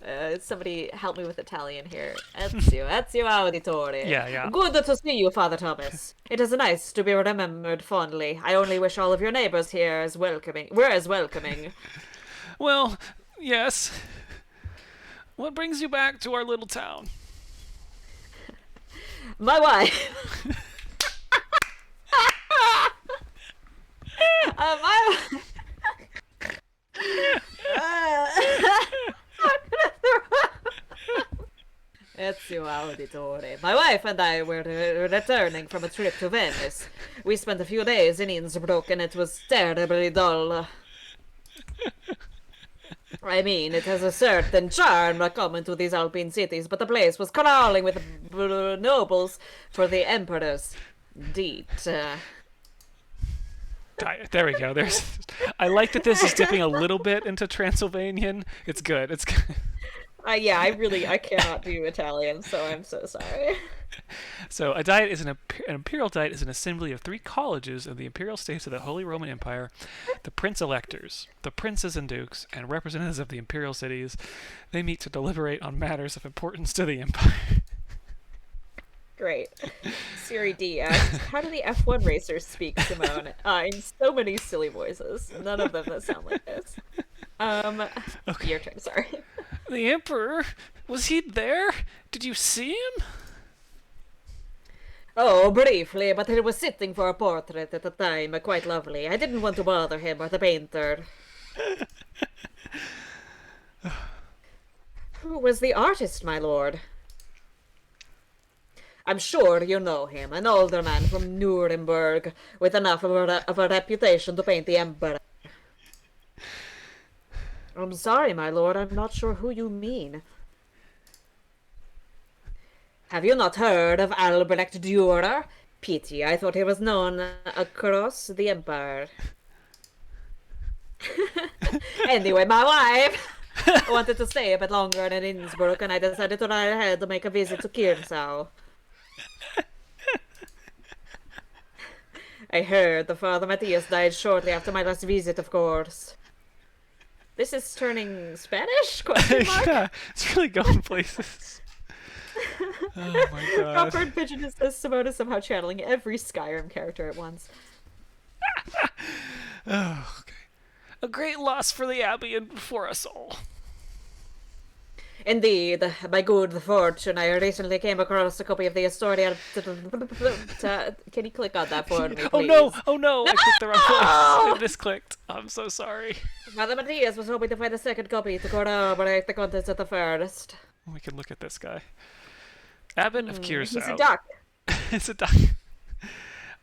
Somebody help me with Italian here. Ezio Auditore. Yeah. Good to see you, Father Thomas. It is nice to be remembered fondly. I only wish all of your neighbors here were as welcoming. Well, yes. What brings you back to our little town? My wife. My. Ezio Auditore. My wife and I were returning from a trip to Venice. We spent a few days in Innsbruck and it was terribly dull. I mean, it has a certain charm to come into these Alpine cities, but the place was crawling with nobles for the emperor's deed. There we go. I like that this is dipping a little bit into Transylvanian. It's good. It's good. Yeah, I cannot do Italian, so I'm so sorry. So a diet is an imperial diet is an assembly of 3 colleges of the imperial states of the Holy Roman Empire, the prince electors, the princes and dukes, and representatives of the imperial cities. They meet to deliberate on matters of importance to the empire. Great. Siri D asks, how do the F1 racers speak, Simone? In so many silly voices. None of them that sound like this. Okay. Your turn, sorry. The emperor? Was he there? Did you see him? Oh, briefly, but he was sitting for a portrait at the time, quite lovely. I didn't want to bother him or the painter. Who was the artist, my lord? I'm sure you know him, an older man from Nuremberg, with enough of a reputation to paint the emperor. I'm sorry, my lord, I'm not sure who you mean. Have you not heard of Albrecht Dürer? Pity, I thought he was known across the empire. Anyway, my wife wanted to stay a bit longer in Innsbruck, and I decided to ride ahead to make a visit to Kirsau. I heard the Father Matthias died shortly after my last visit, of course. This is turning Spanish? Question mark? Yeah, it's really going places. Oh my god. Crawford Pigeon says Simone is somehow channeling every Skyrim character at once. Oh, okay. A great loss for the Abbey and for us all. Indeed, by good fortune, I recently came across a copy of the Historia. Can you click on that for me, please? Oh no! Oh no! I clicked the wrong place. I misclicked. I'm so sorry. Father Matthias was hoping to find a second copy to corroborate the contents of the first. We can look at this guy. Abbot of Curacao. He's a duck. It's a duck.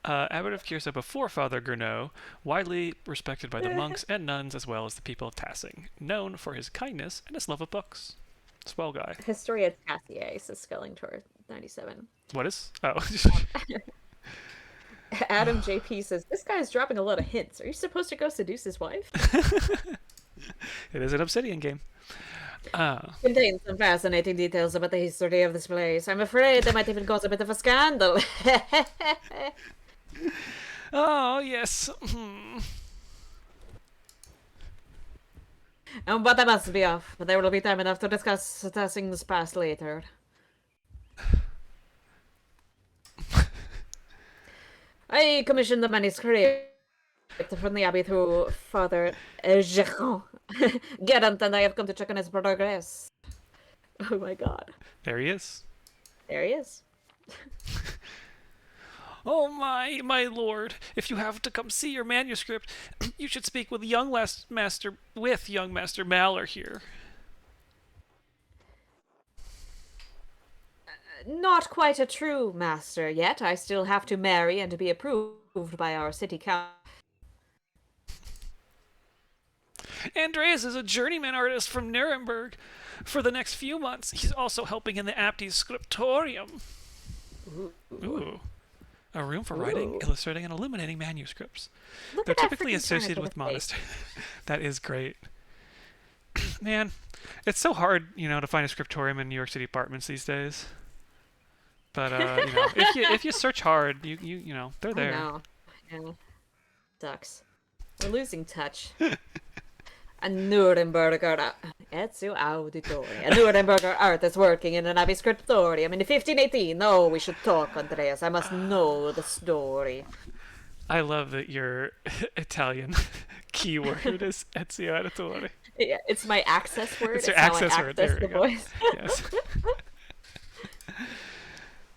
Abbot of Curacao before Father Gurneau, widely respected by the monks and nuns as well as the people of Tassing, known for his kindness and his love of books. Swell guy. History of Cassier, says Skellingtor 97. What is? Oh. Adam JP says, this guy's dropping a lot of hints. Are you supposed to go seduce his wife? It is an Obsidian game. Contains some fascinating details about the history of this place. I'm afraid they might even cause a bit of a scandal. Oh, yes. But I must be off. There will be time enough to discuss Tassing's past later. I commissioned the manuscript from the Abbey through Father Geron. Garant and I have come to check on his progress. Oh my god. There he is. There he is. Oh my lord! If you have to come see your manuscript, you should speak with young master Maller here. Not quite a true master yet. I still have to marry and to be approved by our city council. Andreas is a journeyman artist from Nuremberg. For the next few months, he's also helping in the Abt's scriptorium. Ooh. A room for writing, illustrating, and illuminating manuscripts. They're typically associated with monasteries. That is great. Man, it's so hard, to find a scriptorium in New York City apartments these days. But if you search hard, they're there. I know. Yeah. Ducks. We're losing touch. A Nuremberger Ezio Auditore. A Nuremberger artist working in an Abbey scriptorium in 1518. Oh, we should talk, Andreas. I must know the story. I love that your Italian keyword is Ezio Auditore. Yeah, it's my access word. It's your access word. There we go. Voice. Yes.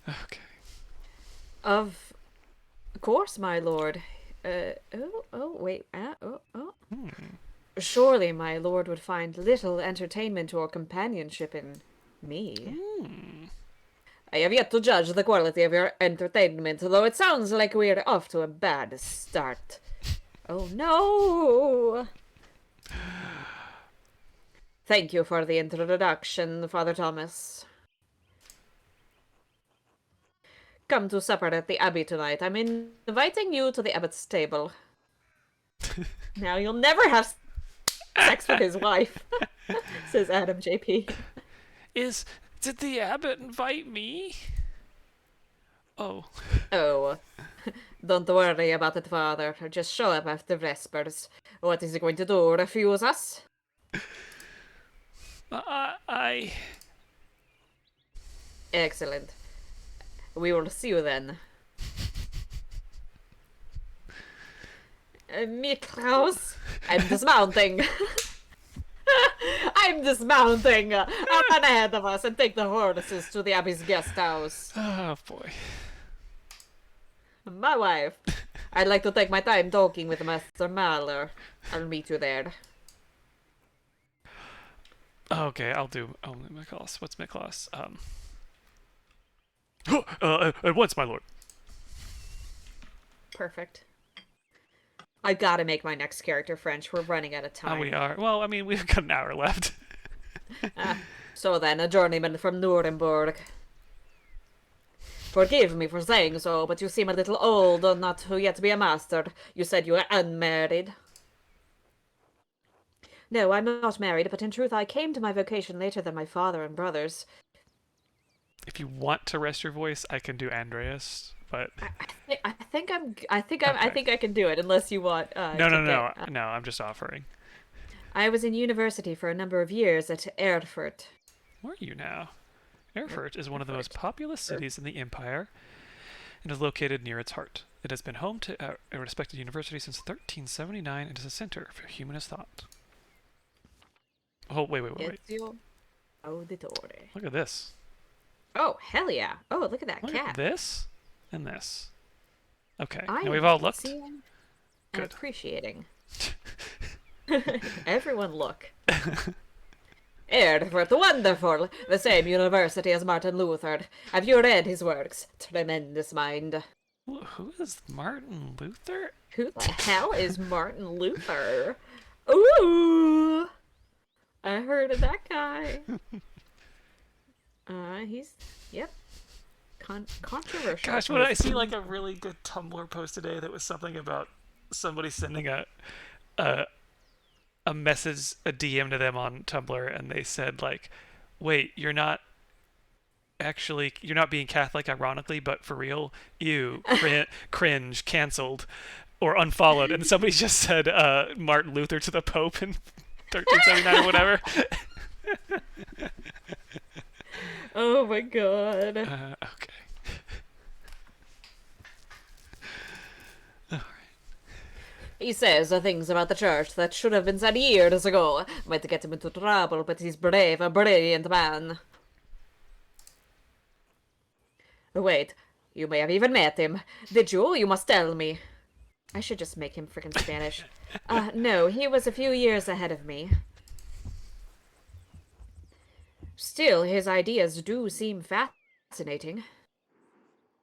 Okay. Of course, my lord. Wait. Surely my lord would find little entertainment or companionship in me. I have yet to judge the quality of your entertainment, though it sounds like we're off to a bad start. Oh no! Thank you for the introduction, Father Thomas. Come to supper at the Abbey tonight. I'm inviting you to the Abbot's table. Now you'll never have sex with his wife, says Adam JP. Did the Abbot invite me? Oh. Oh. Don't worry about it, Father. Just show up after Vespers. What is he going to do? Refuse us? Excellent. We will see you then. Miklaus, I'm dismounting. I'm dismounting. Run ahead of us and take the horses to the Abbey's guest house. Oh, boy. My wife. I'd like to take my time talking with Master Maller. I'll meet you there. Okay, I'll do Miklos. What's Miklos? At once, my lord. Perfect. I gotta make my next character French. We're running out of time. Oh, we are. Well, I mean, we've got an hour left. So then, a journeyman from Nuremberg. Forgive me for saying so, but you seem a little old, not to yet be a master. You said you were unmarried. No, I'm not married, but in truth I came to my vocation later than my father and brothers. If you want to rest your voice, I can do Andreas, but I think I can do it unless you want. No. I'm just offering. I was in university for a number of years at Erfurt. Where are you now? Erfurt is one of the most populous cities in the empire and is located near its heart. It has been home to a respected university since 1379 and is a center for humanist thought. Oh, wait. Ezio Auditore. Look at this. Oh, hell yeah. Oh, look at that Look cat. at this and this. Okay, I now we've all looked. Seeing Good. and appreciating. Everyone look. Erfurt, wonderful! The same university as Martin Luther. Have you read his works? Tremendous mind. Who is Martin Luther? Who the hell is Martin Luther? Ooh! I heard of that guy. Yep, controversial. Gosh, what did I see like a really good Tumblr post today that was something about somebody sending a a message, a DM to them on Tumblr, and they said like, "Wait, you're not being Catholic, ironically, but for real, ew, cringe, canceled, or unfollowed." And somebody just said Martin Luther to the Pope in 1379 or whatever. Oh my god. Okay. He says the things about the church that should have been said years ago. Might get him into trouble, but he's brave, a brilliant man. Wait, you may have even met him. Did you? You must tell me. I should just make him freaking Spanish. No, he was a few years ahead of me. Still, his ideas do seem fascinating.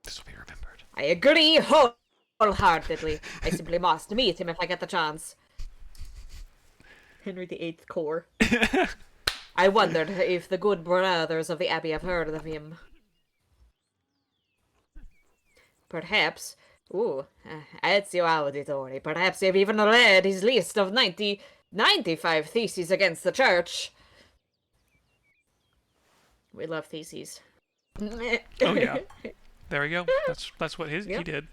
This will be remembered. I agree wholeheartedly. I simply must meet him if I get the chance. Henry VIII core. I wondered if the good brothers of the Abbey have heard of him. Perhaps. Ooh, Ezio Auditore. Perhaps you've even read his list of 95 theses against the church. We love theses. Oh yeah. There we go. That's what he did.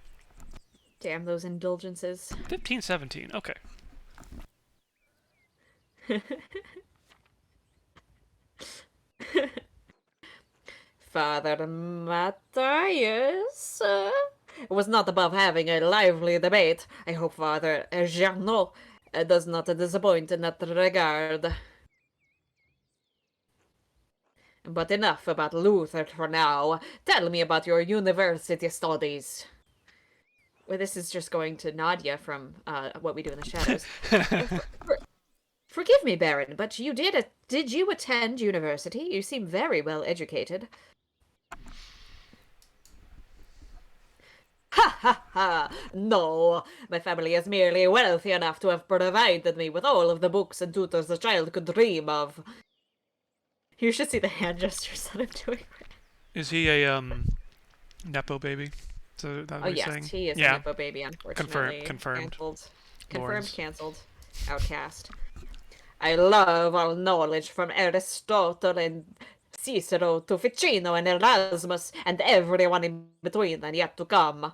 Damn those indulgences. 1517. Okay. Father Matthias was not above having a lively debate. I hope Father Jeannot does not disappoint in that regard. But enough about Luther for now. Tell me about your university studies. Well, this is just going to Nadia from What We Do in the Shadows. Forgive me, Baron, but did you attend university? You seem very well educated. Ha ha ha! No, my family is merely wealthy enough to have provided me with all of the books and tutors a child could dream of. You should see the hand gestures that I'm doing. Is he a nepo baby? So that what yes, saying? he is a nepo baby. Unfortunately, Confirmed. Confirmed. Cancelled. Outcast. I love all knowledge from Aristotle and Cicero to Ficino and Erasmus and everyone in between and yet to come.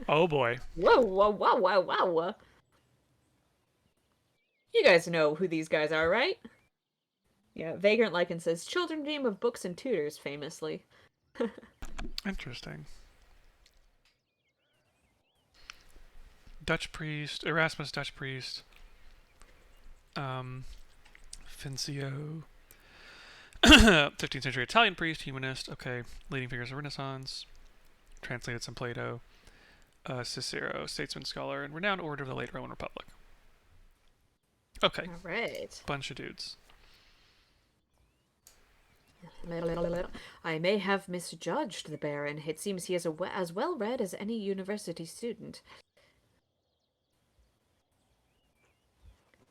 Oh boy. Whoa, whoa, whoa, whoa, whoa. You guys know who these guys are, right? Yeah, Vagrant Lycan says, children dream of books and tutors, famously. Interesting. Dutch priest, Erasmus Dutch priest. Fincio. 15th century Italian priest, humanist. Okay, leading figures of Renaissance. Translated some Plato. Cicero, statesman, scholar, and renowned orator of the late Roman Republic. Okay. All right. Bunch of dudes. I may have misjudged the Baron. It seems he is as well read as any university student.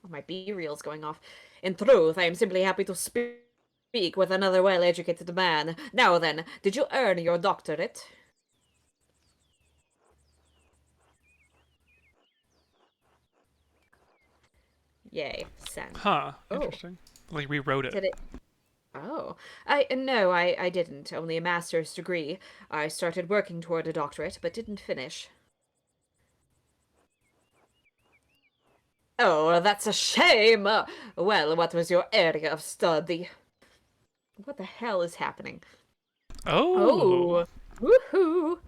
Oh, my B-reel's going off. In truth, I am simply happy to speak with another well-educated man. Now then, did you earn your doctorate? Yay, send. Huh. Interesting. Like rewrote it. Did it? Oh, no, I didn't. Only a master's degree. I started working toward a doctorate, but didn't finish. Oh, that's a shame! Well, what was your area of study? What the hell is happening? Oh! Woohoo!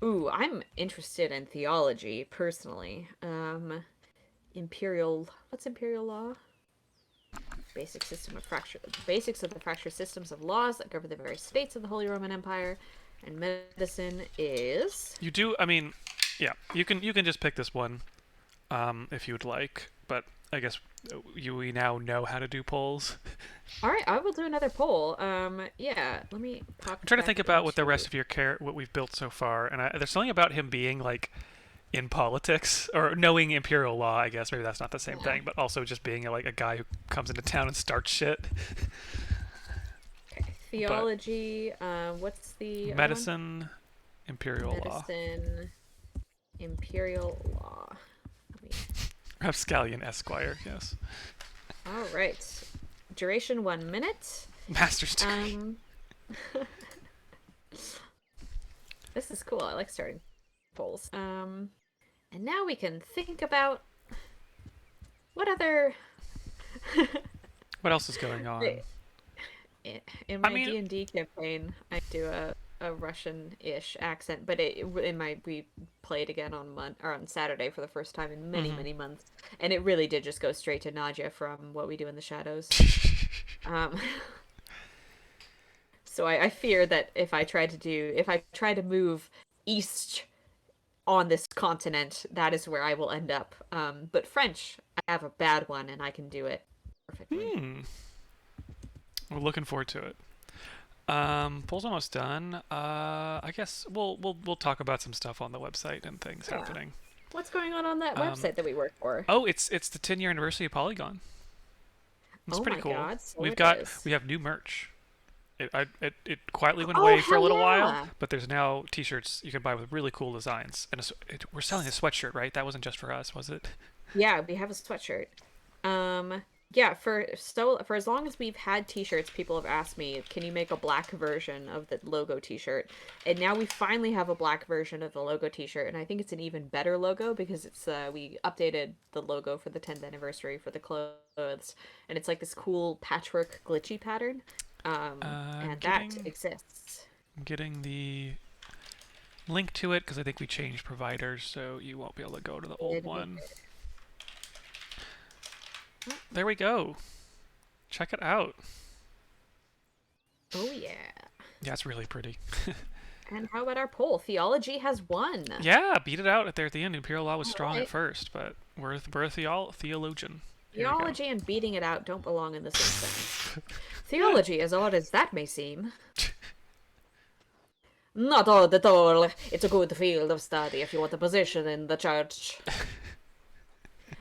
Ooh, I'm interested in theology, personally. What's imperial law? Basics of the fractured systems of laws that govern the various states of the Holy Roman Empire. And medicine is... You do, I mean, yeah, you can just pick this one, if you would like, but I guess we now know how to do polls. All right, I will do another poll. Yeah, let me pop I'm trying to think back about what the into. rest of what we've built so far, and there's something about him being like in politics or knowing imperial law. I guess maybe that's not the same Yeah. thing, but also just being like a guy who comes into town and starts shit. Okay. But Theology. What's the other one? medicine, imperial law, Medicine, imperial law. Let me. rapscallion esquire. Yes, All right. Duration 1 minute. master's degree. Um, this is cool. I like starting polls. And now we can think about what other. What else is going on? In I my mean, D&D campaign, I do a Russian-ish accent, but we played again on Saturday for the first time in many mhm. many months, and it really did just go straight to Nadia from What We Do in the Shadows. Um, so I fear that if I try to move east on this continent, that is where I will end up. But French, I have a bad one, and I can do it perfectly. Hmm. We're looking forward to it. Poll's almost done. I guess we'll talk about some stuff on the website and things Yeah. happening. What's going on that Um, website that we work for? oh, it's the 10-year anniversary of Polygon. It's Oh pretty my cool. God, so it is. We have new merch. It quietly went Oh, away for a hell little while, yeah! but there's now T-shirts you can buy with really cool designs. And we're selling a sweatshirt, right? That wasn't just for us, was it? Yeah, we have a sweatshirt. Yeah, for as long as we've had t-shirts, people have asked me, "Can you make a black version of the logo t-shirt?" And now we finally have a black version of the logo t-shirt, and I think it's an even better logo because it's we updated the logo for the 10th anniversary for the clothes, and it's like this cool patchwork glitchy pattern. I'm And that getting exists. I'm getting the link to it because I think we changed providers, so you won't be able to go to the old Did we? one. There we go. Check it out. Oh yeah. Yeah, it's really pretty. And how about our poll? Theology has won. Yeah, beat it out there at the end. Imperial law was All strong at right. first, but we're a theologian. Here we go. Theology and beating it out don't belong in the same sentence. Theology, as odd as that may seem, not odd at all. It's a good field of study if you want a position in the church.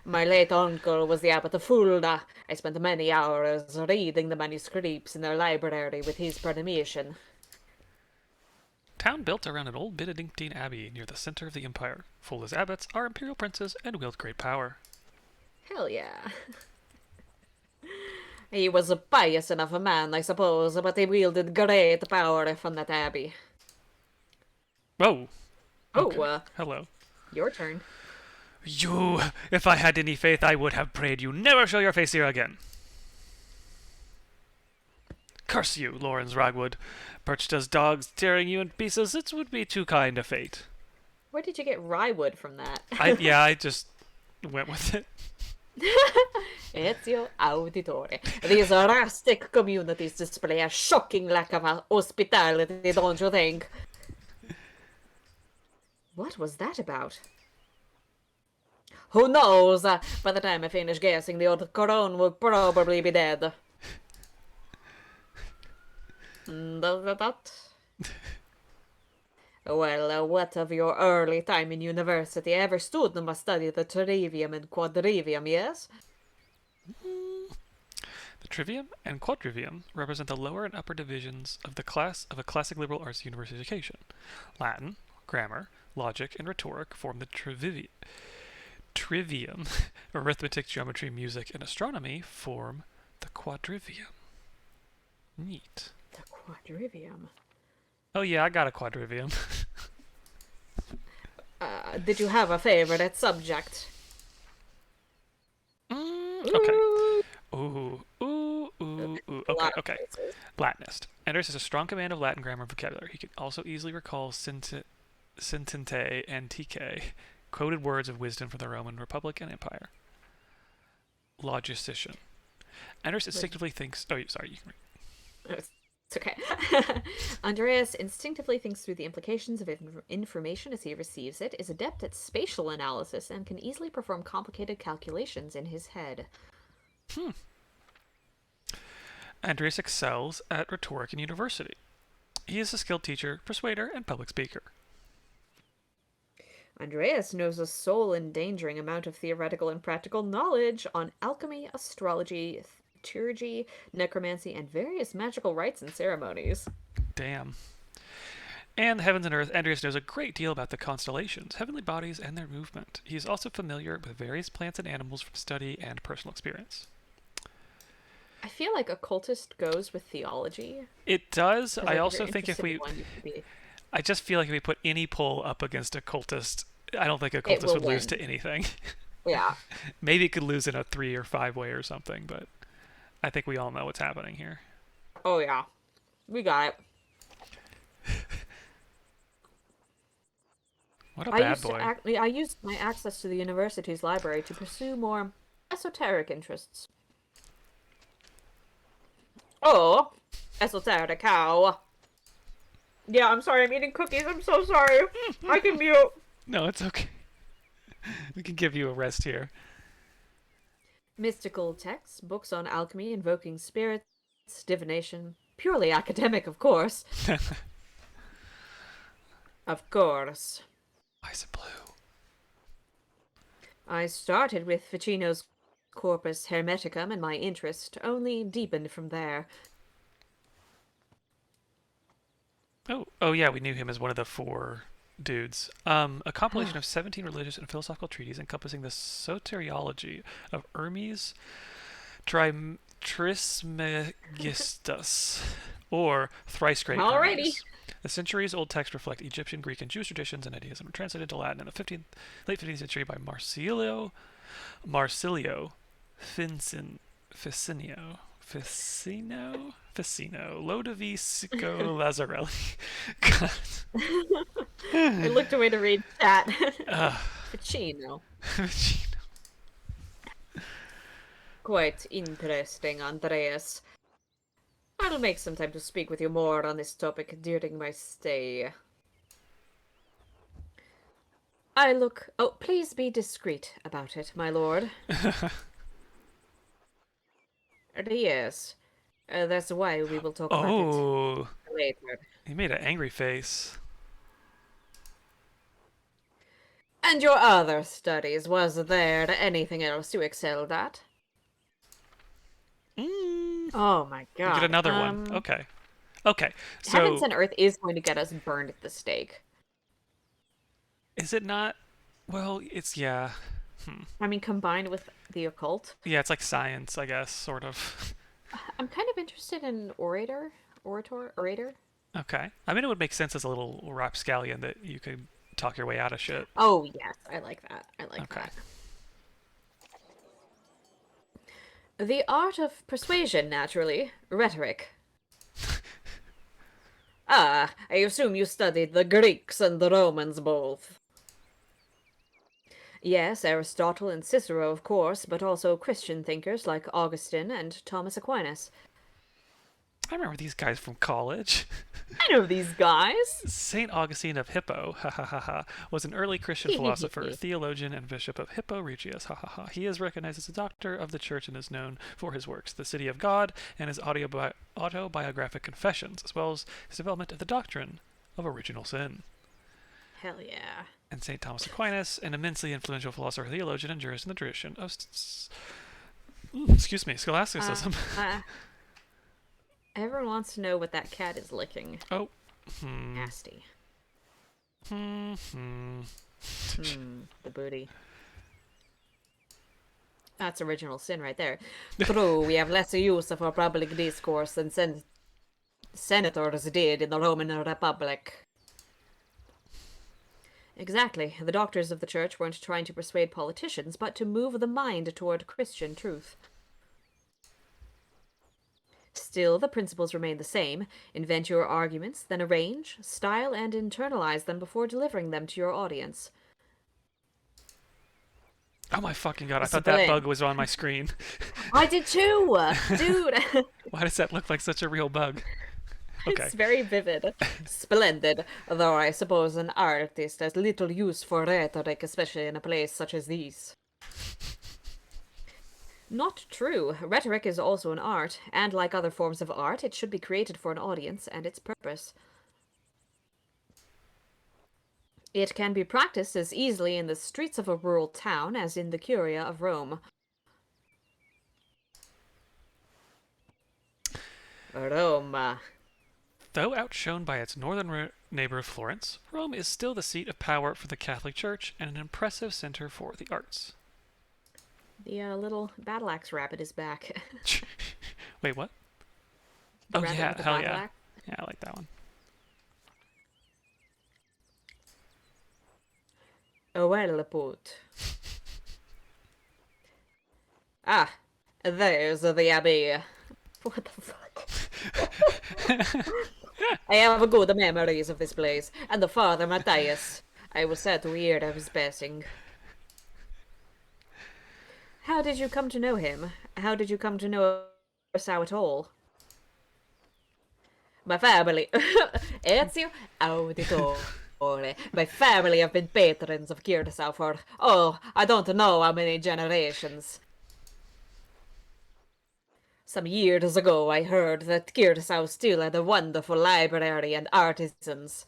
My late uncle was the abbot of Fulda. I spent many hours reading the manuscripts in their library with his permission. Town built around an old Benedictine abbey near the center of the empire. Fulda's abbots are imperial princes and wield great power. Hell yeah. He was a pious enough a man, I suppose, but he wielded great power from that abbey. Oh, Oh, okay. Hello. your turn. You, if I had any faith, I would have prayed you never show your face here again. Curse you, Lawrence Ragwood. Perched as dogs tearing you in pieces, it would be too kind a fate. Where did you get ryewood from that? I just went with it. Ezio Auditore. These rustic communities display a shocking lack of hospitality, don't you think? What was that about? Who knows? By the time I finish guessing, the old Coron will probably be dead. That. Well, what of your early time in university? Ever student must study the trivium and quadrivium, yes? The trivium and quadrivium represent the lower and upper divisions of the class of a classic liberal arts university education. Latin, grammar, logic, and rhetoric form the trivium. Arithmetic, geometry, music, and astronomy form the quadrivium. Neat. The quadrivium. Oh yeah, I got a quadrivium. Did you have a favorite subject? Okay. Ooh, Ooh. a Okay, lot of okay. choices. Latinist. Anders has a strong command of Latin grammar and vocabulary. He can also easily recall sentente and tk, quoted words of wisdom from the Roman Republic and Empire. Logistician. Anders instinctively thinks. Oh, sorry. You can read. It's okay. Andreas instinctively thinks through the implications of information as he receives it, is adept at spatial analysis, and can easily perform complicated calculations in his head. Andreas excels at rhetoric in university. He is a skilled teacher, persuader, and public speaker. Andreas knows a soul-endangering amount of theoretical and practical knowledge on alchemy, astrology, liturgy, necromancy, and various magical rites and ceremonies. Damn. And the heavens and earth, Andreas knows a great deal about the constellations, heavenly bodies, and their movement. He is also familiar with various plants and animals from study and personal experience. I feel like occultist goes with theology. It does. I Like, also think if we... I just feel like if we put any poll up against occultist, I don't think occultist would lose to anything. Yeah. Maybe it could lose in a 3 or 5 way or something, but I think we all know what's happening here. Oh, yeah. We got it. What a bad boy. I used my access to the university's library to pursue more esoteric interests. Oh, esoteric cow. Yeah, I'm sorry, I'm eating cookies. I'm so sorry. I can mute. No, it's okay. We can give you a rest here. Mystical texts, books on alchemy, invoking spirits, divination. Purely academic, of course. Of course. Why is it blue? I started with Ficino's Corpus Hermeticum, and my interest only deepened from there. Oh yeah, we knew him as one of the 4 dudes. A compilation of 17 religious and philosophical treatises encompassing the soteriology of Hermes Trismegistus, or Thrice Great Alrighty. Hermes. The centuries-old texts reflect Egyptian, Greek, and Jewish traditions and ideas and were translated into Latin in the late 15th century by Marsilio Ficino, Lodovico Lazzarelli. I looked away to read chat. Ficino. Ficino. Quite interesting, Andreas. I'll make some time to speak with you more on this topic during my stay. Oh, please be discreet about it, my lord. Yes. That's why we will talk about it later. He made an angry face. And your other studies, was there anything else you excelled at? Oh my god. We get another one. Okay. So Heavens and Earth is going to get us burned at the stake. Is it not? Well, it's, yeah. I mean, combined with the occult. Yeah, it's like science, I guess, sort of. I'm kind of interested in orator. Okay. I mean, it would make sense as a little rapscallion that you could talk your way out of shit. Oh, yes. I like that. I like that. The art of persuasion, naturally. Rhetoric. I assume you studied the Greeks and the Romans both. Yes, Aristotle and Cicero, of course, but also Christian thinkers like Augustine and Thomas Aquinas. I remember these guys from college. I know these guys. Saint Augustine of Hippo, was an early Christian philosopher, theologian, and bishop of Hippo Regius, He is recognized as a doctor of the church and is known for his works, The City of God, and his autobiographic confessions, as well as his development of the doctrine of original sin. Hell yeah. And St. Thomas Aquinas, an immensely influential philosopher, theologian, and jurist in the tradition of scholasticism. Everyone wants to know what that cat is licking. Oh. Nasty. The booty. That's original sin right there. True, we have less use of our public discourse than senators did in the Roman Republic. Exactly. The doctors of the church weren't trying to persuade politicians, but to move the mind toward Christian truth. Still, the principles remain the same. Invent your arguments, then arrange, style, and internalize them before delivering them to your audience. Oh my fucking god, I thought that bug was on my screen. I did too! Dude! Why does that look like such a real bug? Okay. It's very vivid. Splendid, though I suppose an artist has little use for rhetoric, especially in a place such as these. Not true. Rhetoric is also an art, and like other forms of art, it should be created for an audience and its purpose. It can be practiced as easily in the streets of a rural town as in the Curia of Rome. Roma. Though outshone by its northern neighbor Florence, Rome is still the seat of power for the Catholic Church and an impressive center for the arts. The little battle axe rabbit is back. Wait, what? The Oh rabbit yeah, with the hell battle yeah. axe. Yeah, I like that one. Well put. Ah, there's the abbey. What the fuck? I have good memories of this place, and the Father Matthias. I was sad to hear of his passing. How did you come to know him? How did you come to know Sao at all? My family. Ezio Auditore. My family have been patrons of Curacao for, oh, I don't know how many generations. Some years ago, I heard that Curacao still had a wonderful library and artisans.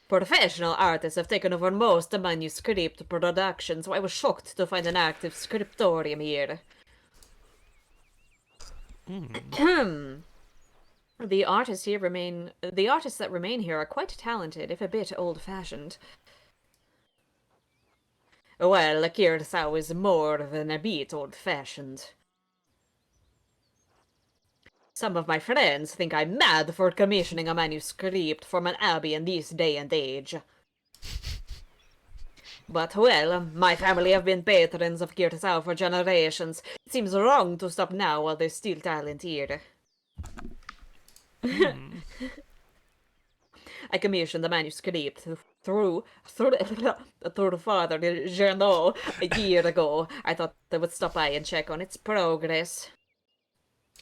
Professional artists have taken over most manuscript production, so I was shocked to find an active scriptorium here. The artists that remain here are quite talented, if a bit old-fashioned. Well, Curacao is more than a bit old-fashioned. Some of my friends think I'm mad for commissioning a manuscript from an abbey in this day and age. But, well, my family have been patrons of Curacao for generations. It seems wrong to stop now while there's still talent here. I commissioned the manuscript through Father Journal a year ago. I thought they would stop by and check on its progress.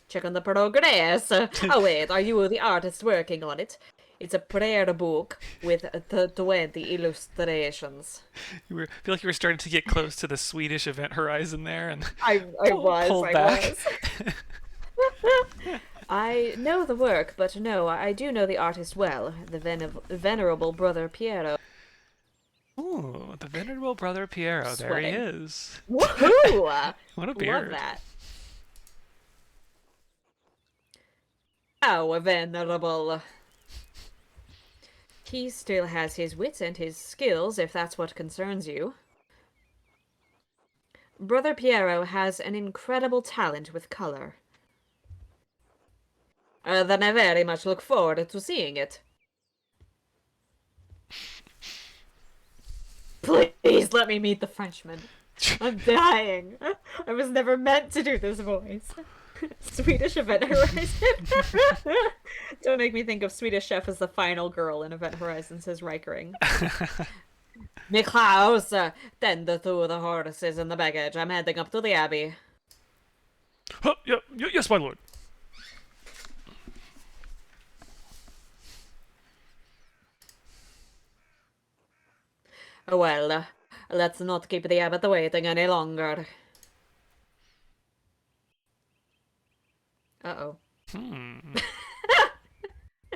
Check on the progress. Oh wait, are you the artist working on it? It's a prayer book with 20 illustrations. I feel like you were starting to get close to the Swedish Event Horizon there, and I pulled back. was. I know the work, but no, I do know the artist well, the venerable brother Piero. Ooh, the venerable brother Piero. There he Sweating. is. Woohoo! What a beard. Love that. How venerable. He still has his wits and his skills, if that's what concerns you. Brother Piero has an incredible talent with color. Then I very much look forward to seeing it. Please let me meet the Frenchman. I'm dying. I was never meant to do this voice. Swedish Event Horizon. Don't make me think of Swedish Chef as the final girl in Event Horizon, says Rikering. Miklaus, tend to the horses and the baggage. I'm heading up to the abbey. Yes, my lord. Well, let's not keep the abbot waiting any longer. Uh-oh.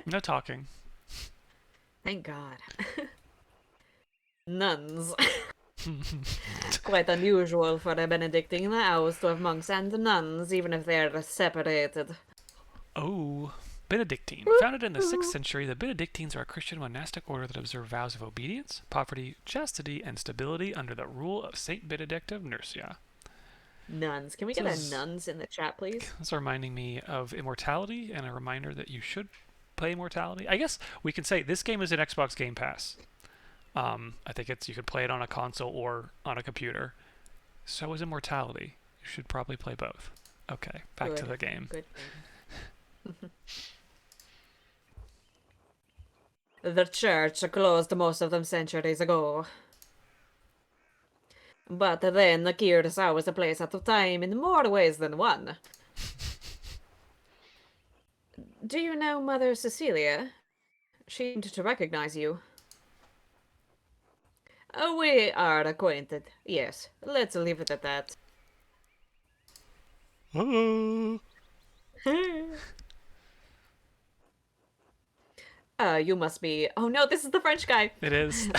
No talking. Thank God. Nuns. Quite unusual for a Benedictine house to have monks and nuns, even if they're separated. Oh, Benedictine. Founded in the 6th century, the Benedictines are a Christian monastic order that observe vows of obedience, poverty, chastity, and stability under the rule of Saint Benedict of Nursia. Nuns. Can we get a nuns in the chat, please? It's reminding me of Immortality and a reminder that you should play Immortality. I guess we can say this game is an Xbox Game Pass. I think you can play it on a console or on a computer. So is Immortality. You should probably play both. Okay, back to the game. Good. The church closed most of them centuries ago. But then Curacao was a place out of time in more ways than one. Do you know Mother Cecilia? She seemed to recognize you. We are acquainted. Yes, let's leave it at that. You must be. Oh no, this is the French guy. It is.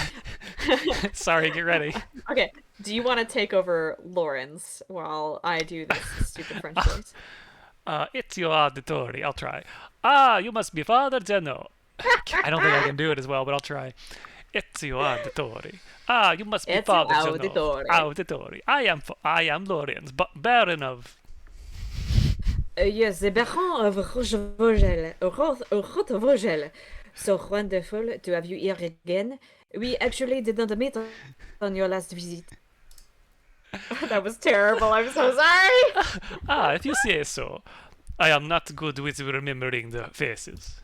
Sorry, get ready. Okay, do you want to take over Lawrence while I do this stupid French voice? It's your auditory. I'll try. You must be Father Zeno. I don't think I can do it as well, but I'll try. It's your auditory. You must be It's Father Zeno. auditory. Auditory. I am Lawrence, Baron of. Yes, the Baron of Rothvogel. So wonderful to have you here again. We actually did not meet on your last visit. That was terrible. I'm so sorry. If you say so. I am not good with remembering the faces.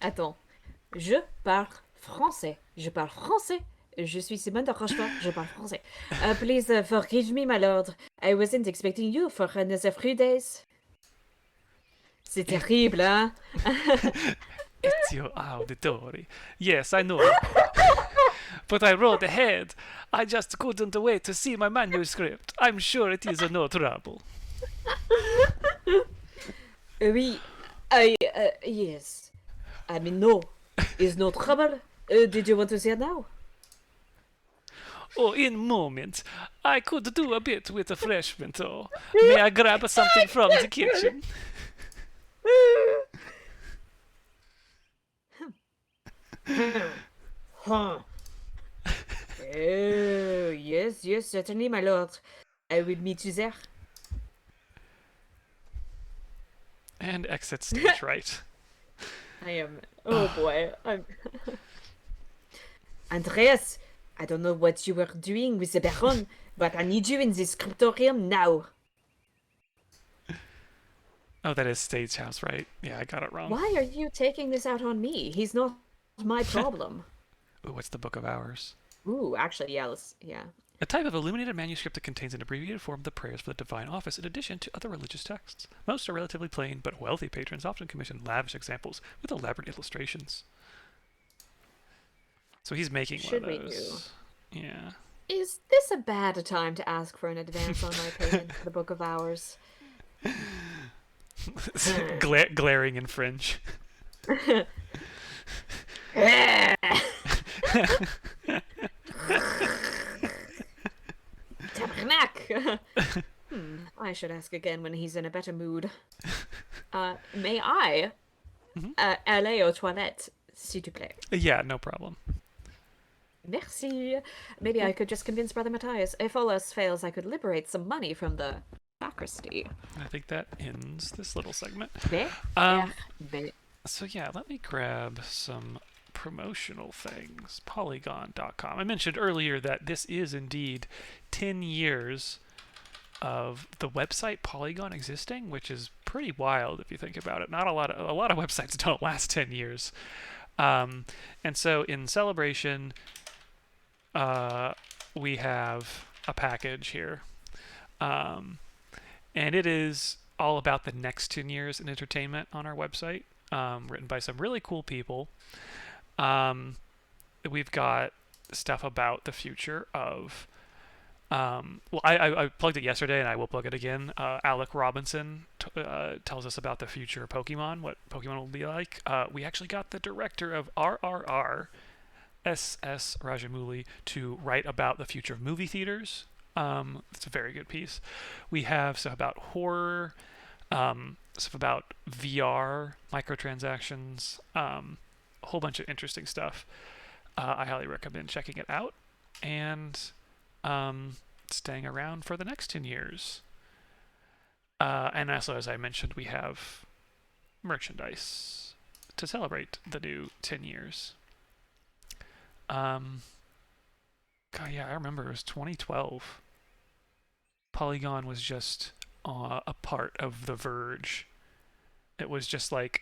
Attends. Je parle français. Je parle français. Je suis Simone de Rochefort. Je parle français. Please forgive me, my lord. I wasn't expecting you for another few days. C'est terrible, hein? It's your auditory. Yes, I know. But I wrote ahead. I just couldn't wait to see my manuscript. I'm sure it is no trouble. Oui. Yes. I mean, no. Is no trouble. Did you want to say it now? Oh, in moment. I could do a bit with refreshment, though. May I grab something from the kitchen? Huh. Oh, yes, certainly, my lord. I will meet you there. And exit stage right. I am. Oh boy. Andreas, I don't know what you were doing with the Baron, but I need you in the scriptorium now. Oh, that is Stage House, right? Yeah, I got it wrong. Why are you taking this out on me? He's not my problem. Ooh, what's the Book of Hours? Ooh, actually, yeah. A type of illuminated manuscript that contains an abbreviated form of the prayers for the divine office in addition to other religious texts. Most are relatively plain, but wealthy patrons often commission lavish examples with elaborate illustrations. So he's making Should one of we those. Yeah. Is this a bad time to ask for an advance on my payment for the Book of Hours? Glaring in French. Tabernacle! I should ask again when he's in a better mood. May I aller aux toilettes, s'il te plaît? Yeah, no problem. Merci. Maybe I could just convince Brother Matthias. If all else fails, I could liberate some money from the sacristy. I think that ends this little segment. Ver. So yeah, let me grab some promotional things. Polygon.com. I mentioned earlier that this is indeed 10 years of the website Polygon existing, which is pretty wild if you think about it. Not a lot of websites don't last 10 years. And so in celebration, we have a package here. And it is all about the next 10 years in entertainment on our website, written by some really cool people. We've got stuff about the future of I plugged it yesterday and I will plug it again. Alec Robinson tells us about the future of Pokemon, what Pokemon will be like. We actually got the director of RRR, S.S. Rajamouli, to write about the future of movie theaters. It's a very good piece. We have stuff about horror, stuff about VR, microtransactions, a whole bunch of interesting stuff. I highly recommend checking it out and staying around for the next 10 years. And also, as I mentioned, we have merchandise to celebrate the new 10 years. God, yeah, I remember it was 2012. Polygon was just a part of The Verge. It was just like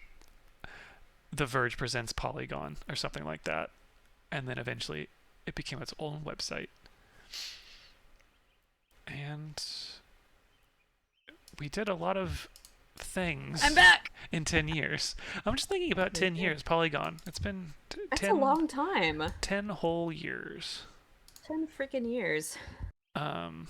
The Verge presents Polygon or something like that. And then eventually it became its own website. And we did a lot of things. I'm back! in 10 years. I'm just thinking about 10 Yeah. years. Polygon. It's been That's a long time. 10 whole years. 10 freaking years. Um,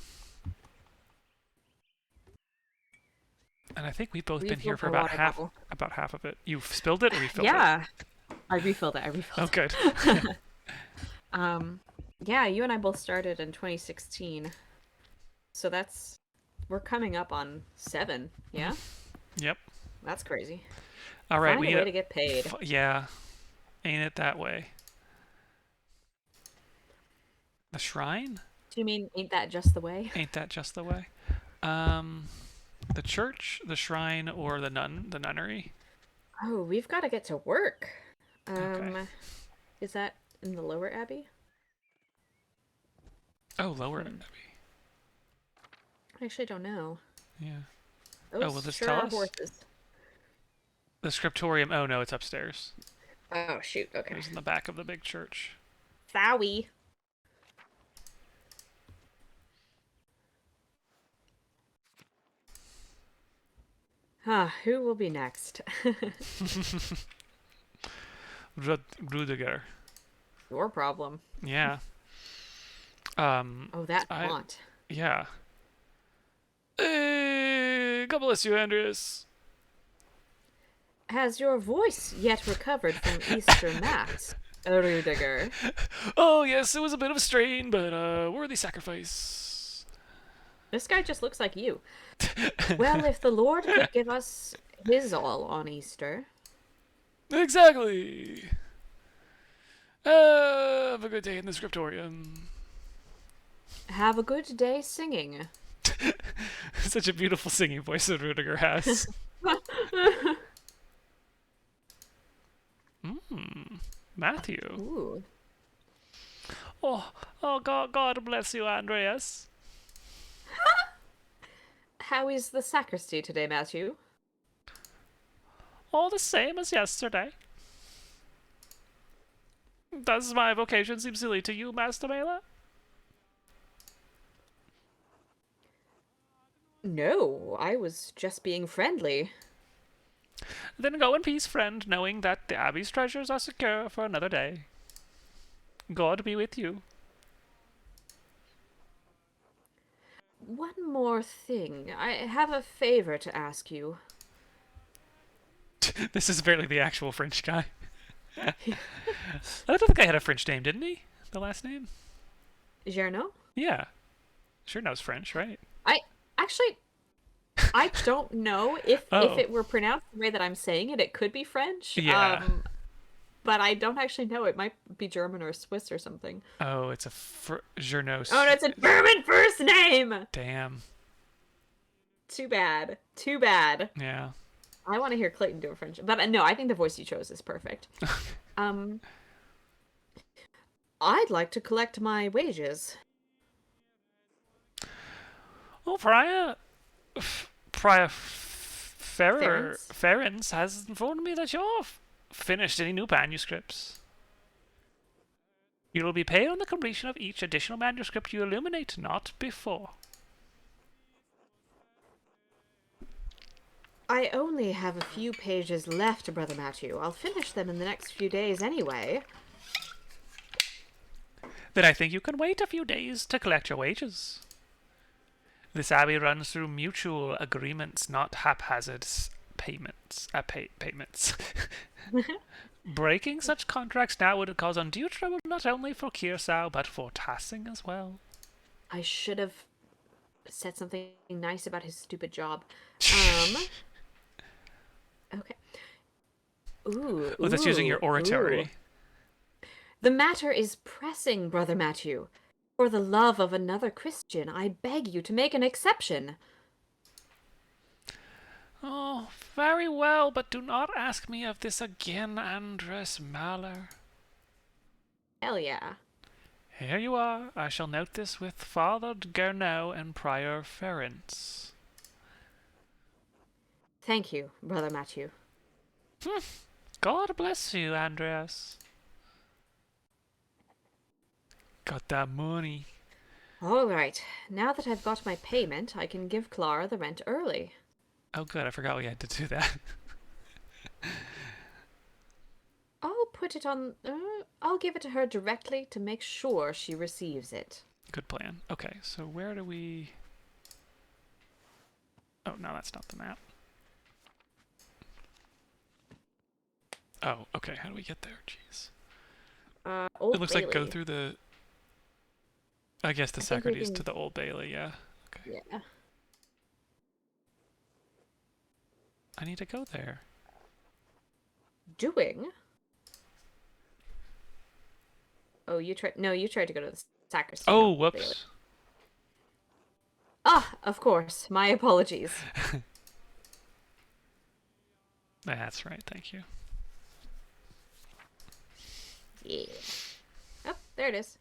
and I think we've both been here Refilled for my water bottle. about half of it. You've spilled it or refilled it? Yeah, I refilled it. I Oh, refilled good. it. Yeah, you and I both started in 2016. So we're coming up on 7. Yeah? Yep. That's crazy. All right, Find we a need way to get paid. yeah, ain't it that way? The shrine? Do you mean ain't that just the way? Ain't that just the way? Um, the church, the shrine, or the nunnery? Oh, we've got to get to work. Okay. Is that in the lower abbey? Oh, lower Hmm. Abbey. I actually don't know. Yeah. Those will this sure tell are us? horses. The scriptorium. Oh no, it's upstairs. Oh, shoot. It Okay. was in the back of the big church. Fowie. Who will be next? Rudiger. Your problem. Yeah. Oh, that I font. yeah. God bless you, Andreas. Has your voice yet recovered from Easter Mass, Rudiger? Oh yes, it was a bit of a strain, but worthy sacrifice. This guy just looks like you. Well, if the Lord could give us his all on Easter. Exactly. Have a good day in the scriptorium. Have a good day singing. Such a beautiful singing voice that Rudiger has. Matthew. Ooh. God bless you, Andreas. How is the sacristy today, Matthew? All the same as yesterday. Does my vocation seem silly to you, Master Mela? No, I was just being friendly. Then go in peace, friend, knowing that the Abbey's treasures are secure for another day. God be with you. One more thing. I have a favor to ask you. This is barely the actual French guy. I don't think I had a French name, didn't he? The last name? Gerno? Yeah. Sure knows French, right? Actually, I don't know if Oh. it were pronounced the way that I'm saying it. It could be French. Yeah. But I don't actually know. It might be German or Swiss or something. Oh, it's a Journos. Oh, no, it's a German first name. Damn. Too bad. Too bad. Yeah. I want to hear Clayton do a French, but no, I think the voice you chose is perfect. I'd like to collect my wages. Well, Prior Ferens has informed me that you've finished any new manuscripts. You will be paid on the completion of each additional manuscript you illuminate, not before. I only have a few pages left, Brother Matthew. I'll finish them in the next few days anyway. Then I think you can wait a few days to collect your wages. This abbey runs through mutual agreements, not haphazard payments. Payments. Breaking such contracts now would cause undue trouble not only for Kirsau, but for Tassing as well. I should have said something nice about his stupid job. Okay. Ooh. Oh, that's using your oratory. Ooh. The matter is pressing, Brother Matthew. For the love of another Christian, I beg you to make an exception. Oh, very well, but do not ask me of this again, Andres Mahler. Hell yeah. Here you are. I shall note this with Father Gernot and Prior Ference. Thank you, Brother Matthew. God bless you, Andreas. Got that money. All right. Now that I've got my payment, I can give Clara the rent early. Oh, good. I forgot we had to do that. I'll put it on. I'll give it to her directly to make sure she receives it. Good plan. Okay, so where do we... Oh, no, that's not the map. Oh, okay, how do we get there? Jeez. Old It looks Bailey. like go through the... I guess the I think we Socrates can- to the Old Bailey, yeah. Okay. Yeah. I need to go there. Doing? Oh, you tried. No, you tried to go to the sacristy. Oh, not the Bailey. whoops. Ah, of course. My apologies. That's right, thank you. Yeah. Oh, there it is.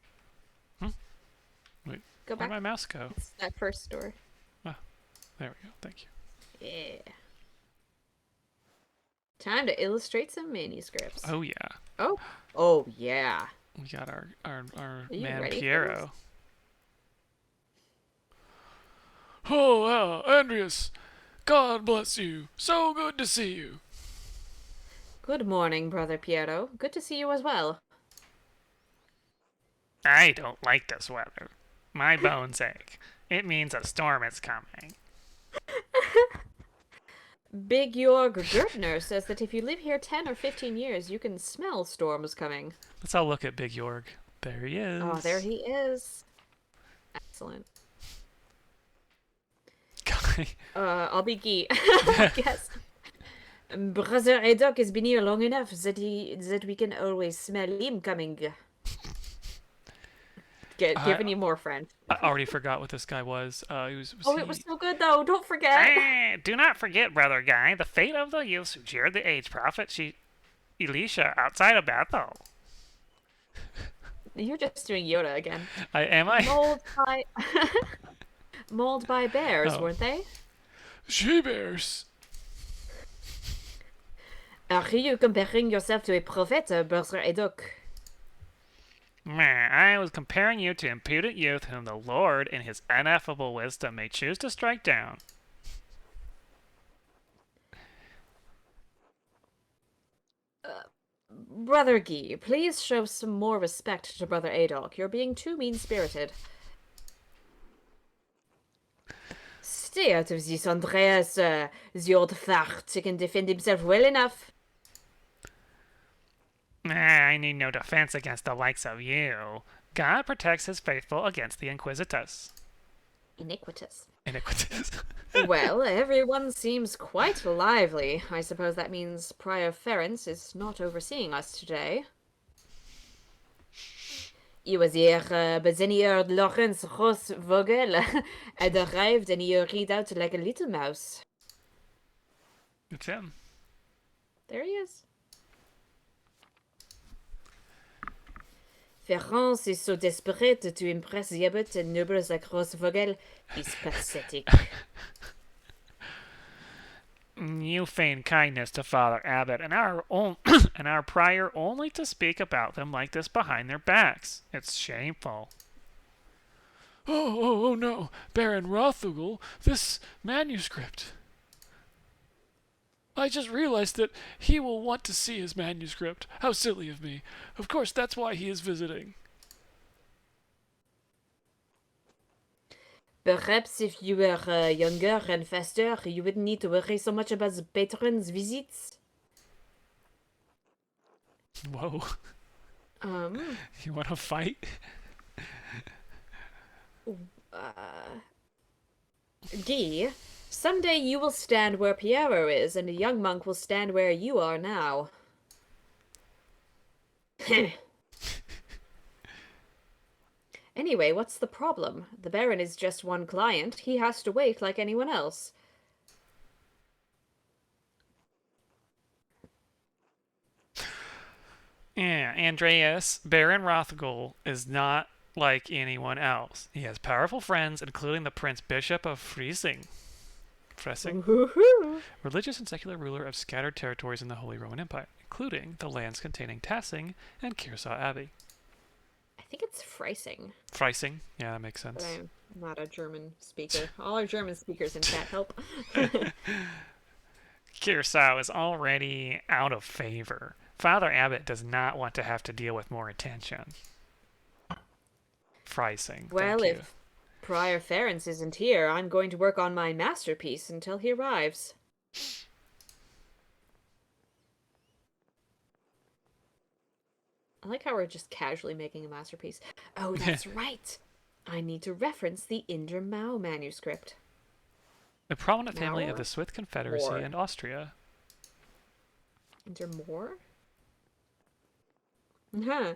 Wait, Go where'd back. my mouse go? It's that first door. There we go, thank you. Yeah. Time to illustrate some manuscripts. Oh, yeah. Oh. Oh, yeah. We got our you man ready for Piero. Oh, Andreas. God bless you. So good to see you. Good morning, Brother Piero. Good to see you as well. I don't like this weather. My bones ache. It means a storm is coming. Big Jorg Gertner says that if you live here 10 or 15 years, you can smell storms coming. Let's all look at Big Jorg. There he is. Oh, there he is. Excellent. Guy. I'll be Guy, I guess. Brother Edok has been here long enough that we can always smell him coming. Giving you more French. I already forgot what this guy was. Was it was so good though. Don't forget. Do not forget, brother Guy, the fate of the youths who jeered the age prophet Elisha outside of Bethel. You're just doing Yoda again. Am I? Mauled by bears, Oh. weren't they? She-bears. Are you comparing yourself to a prophet, Brother Edok? I was comparing you to impudent youth whom the Lord, in his ineffable wisdom, may choose to strike down. Brother Guy, please show some more respect to Brother Adolf. You're being too mean-spirited. Stay out of this, Andreas. The old fart can defend himself well enough. I need no defense against the likes of you. God protects his faithful against the Inquisitus. Iniquitous. Iniquitous. Well, everyone seems quite lively. I suppose that means Prior Ferenc is not overseeing us today. He was here, but then he heard Lawrence Ross Vogel had arrived and he read out like a little mouse. It's him. There he is. Ferenc is so desperate to impress the abbot and nobles like Ross Vogel. He's pathetic. You feign kindness to Father Abbot and and our prior only to speak about them like this behind their backs. It's shameful. Oh no, Baron Rothugel, this manuscript. I just realized that he will want to see his manuscript. How silly of me. Of course, that's why he is visiting. Perhaps if you were younger and faster, you wouldn't need to worry so much about the patron's visits. Whoa. You want to fight? Guy, someday you will stand where Piero is, and the young monk will stand where you are now. Anyway, what's the problem? The Baron is just one client. He has to wait like anyone else. Yeah, Andreas, Baron Rothgul is not like anyone else. He has powerful friends, including the Prince Bishop of Freising. Religious and secular ruler of scattered territories in the Holy Roman Empire, including the lands containing Tassing and Kearsarge Abbey. I think it's Freising. Freising? Yeah, that makes sense. But I'm not a German speaker. All our German speakers in chat help. Curacao is already out of favor. Father Abbott does not want to have to deal with more attention. Frysing, Well, thank you. if Prior Ference isn't here, I'm going to work on my masterpiece until he arrives. I like how we're just casually making a masterpiece. Oh, that's right. I need to reference the Inder Mao manuscript. A prominent family of Mauer? the Swiss Confederacy Moore. and Austria. Inder Moore? Huh.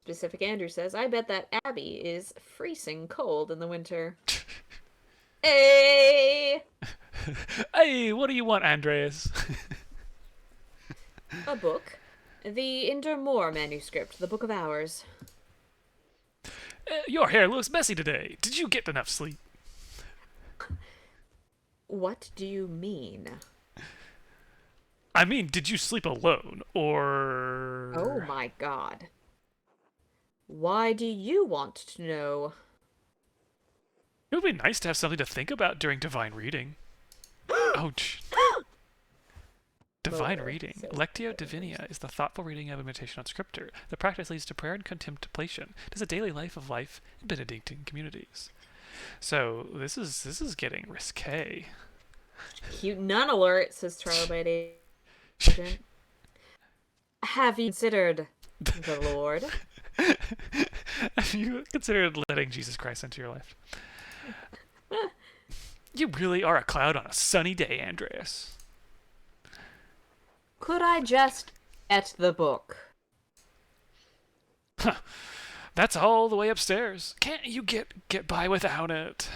Specific Andrew says, I bet that Abbey is freezing cold in the winter. Hey! Hey, what do you want, Andreas? A book. The Inder Moore manuscript, the Book of Hours. Your hair looks messy today. Did you get enough sleep? What do you mean? I mean, did you sleep alone, or... Oh my god. Why do you want to know? It would be nice to have something to think about during divine reading. Ouch. Divine reading. Lectio Divinia is the thoughtful reading of a meditation on scripture. The practice leads to prayer and contemplation. It is a daily life in Benedictine communities. So this is getting risque. Cute nun alert, says Trilobite Agent. Have you considered the Lord? Have you considered letting Jesus Christ into your life? You really are a cloud on a sunny day, Andreas. Could I just get the book? That's all the way upstairs. Can't you get by without it?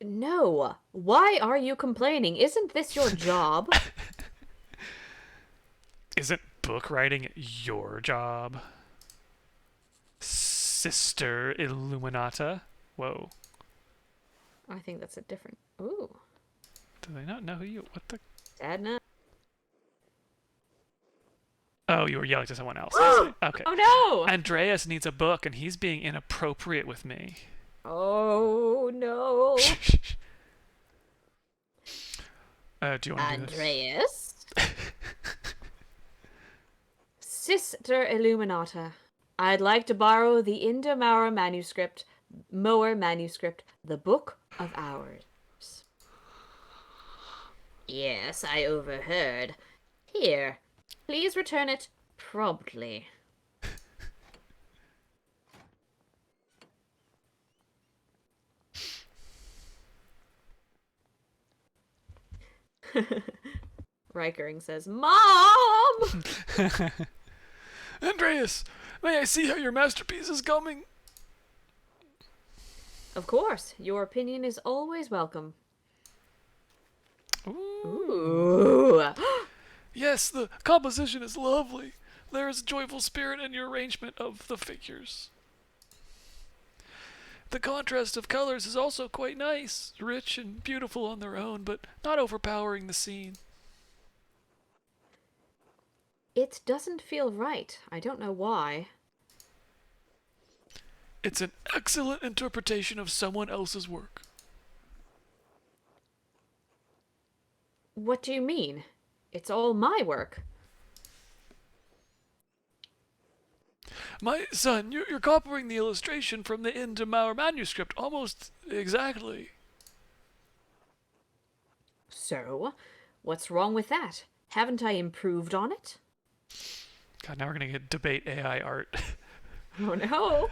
No. Why are you complaining? Isn't this your job? Isn't book writing your job? Sister Illuminata? Whoa. I think that's a different... Ooh. Do they not know who you... What the... Adna? Oh, you were yelling to someone else. I see. Okay. Oh no! Andreas needs a book, and he's being inappropriate with me. Oh no. Do you want to do this? Andreas? Sister Illuminata, I'd like to borrow the Inder Mower manuscript, the Book of Hours. Yes, I overheard. Here, please return it promptly. Rikering says, Mom! Andreas, may I see how your masterpiece is coming? Of course, your opinion is always welcome. Ooh. Yes, the composition is lovely. There is joyful spirit in your arrangement of the figures. The contrast of colors is also quite nice, rich and beautiful on their own, but not overpowering the scene. It doesn't feel right. I don't know why. It's an excellent interpretation of someone else's work. What do you mean? It's all my work. My son, you're copying the illustration from the Inder Mauer manuscript almost exactly. So, what's wrong with that? Haven't I improved on it? God, now we're gonna get debate AI art. Oh no.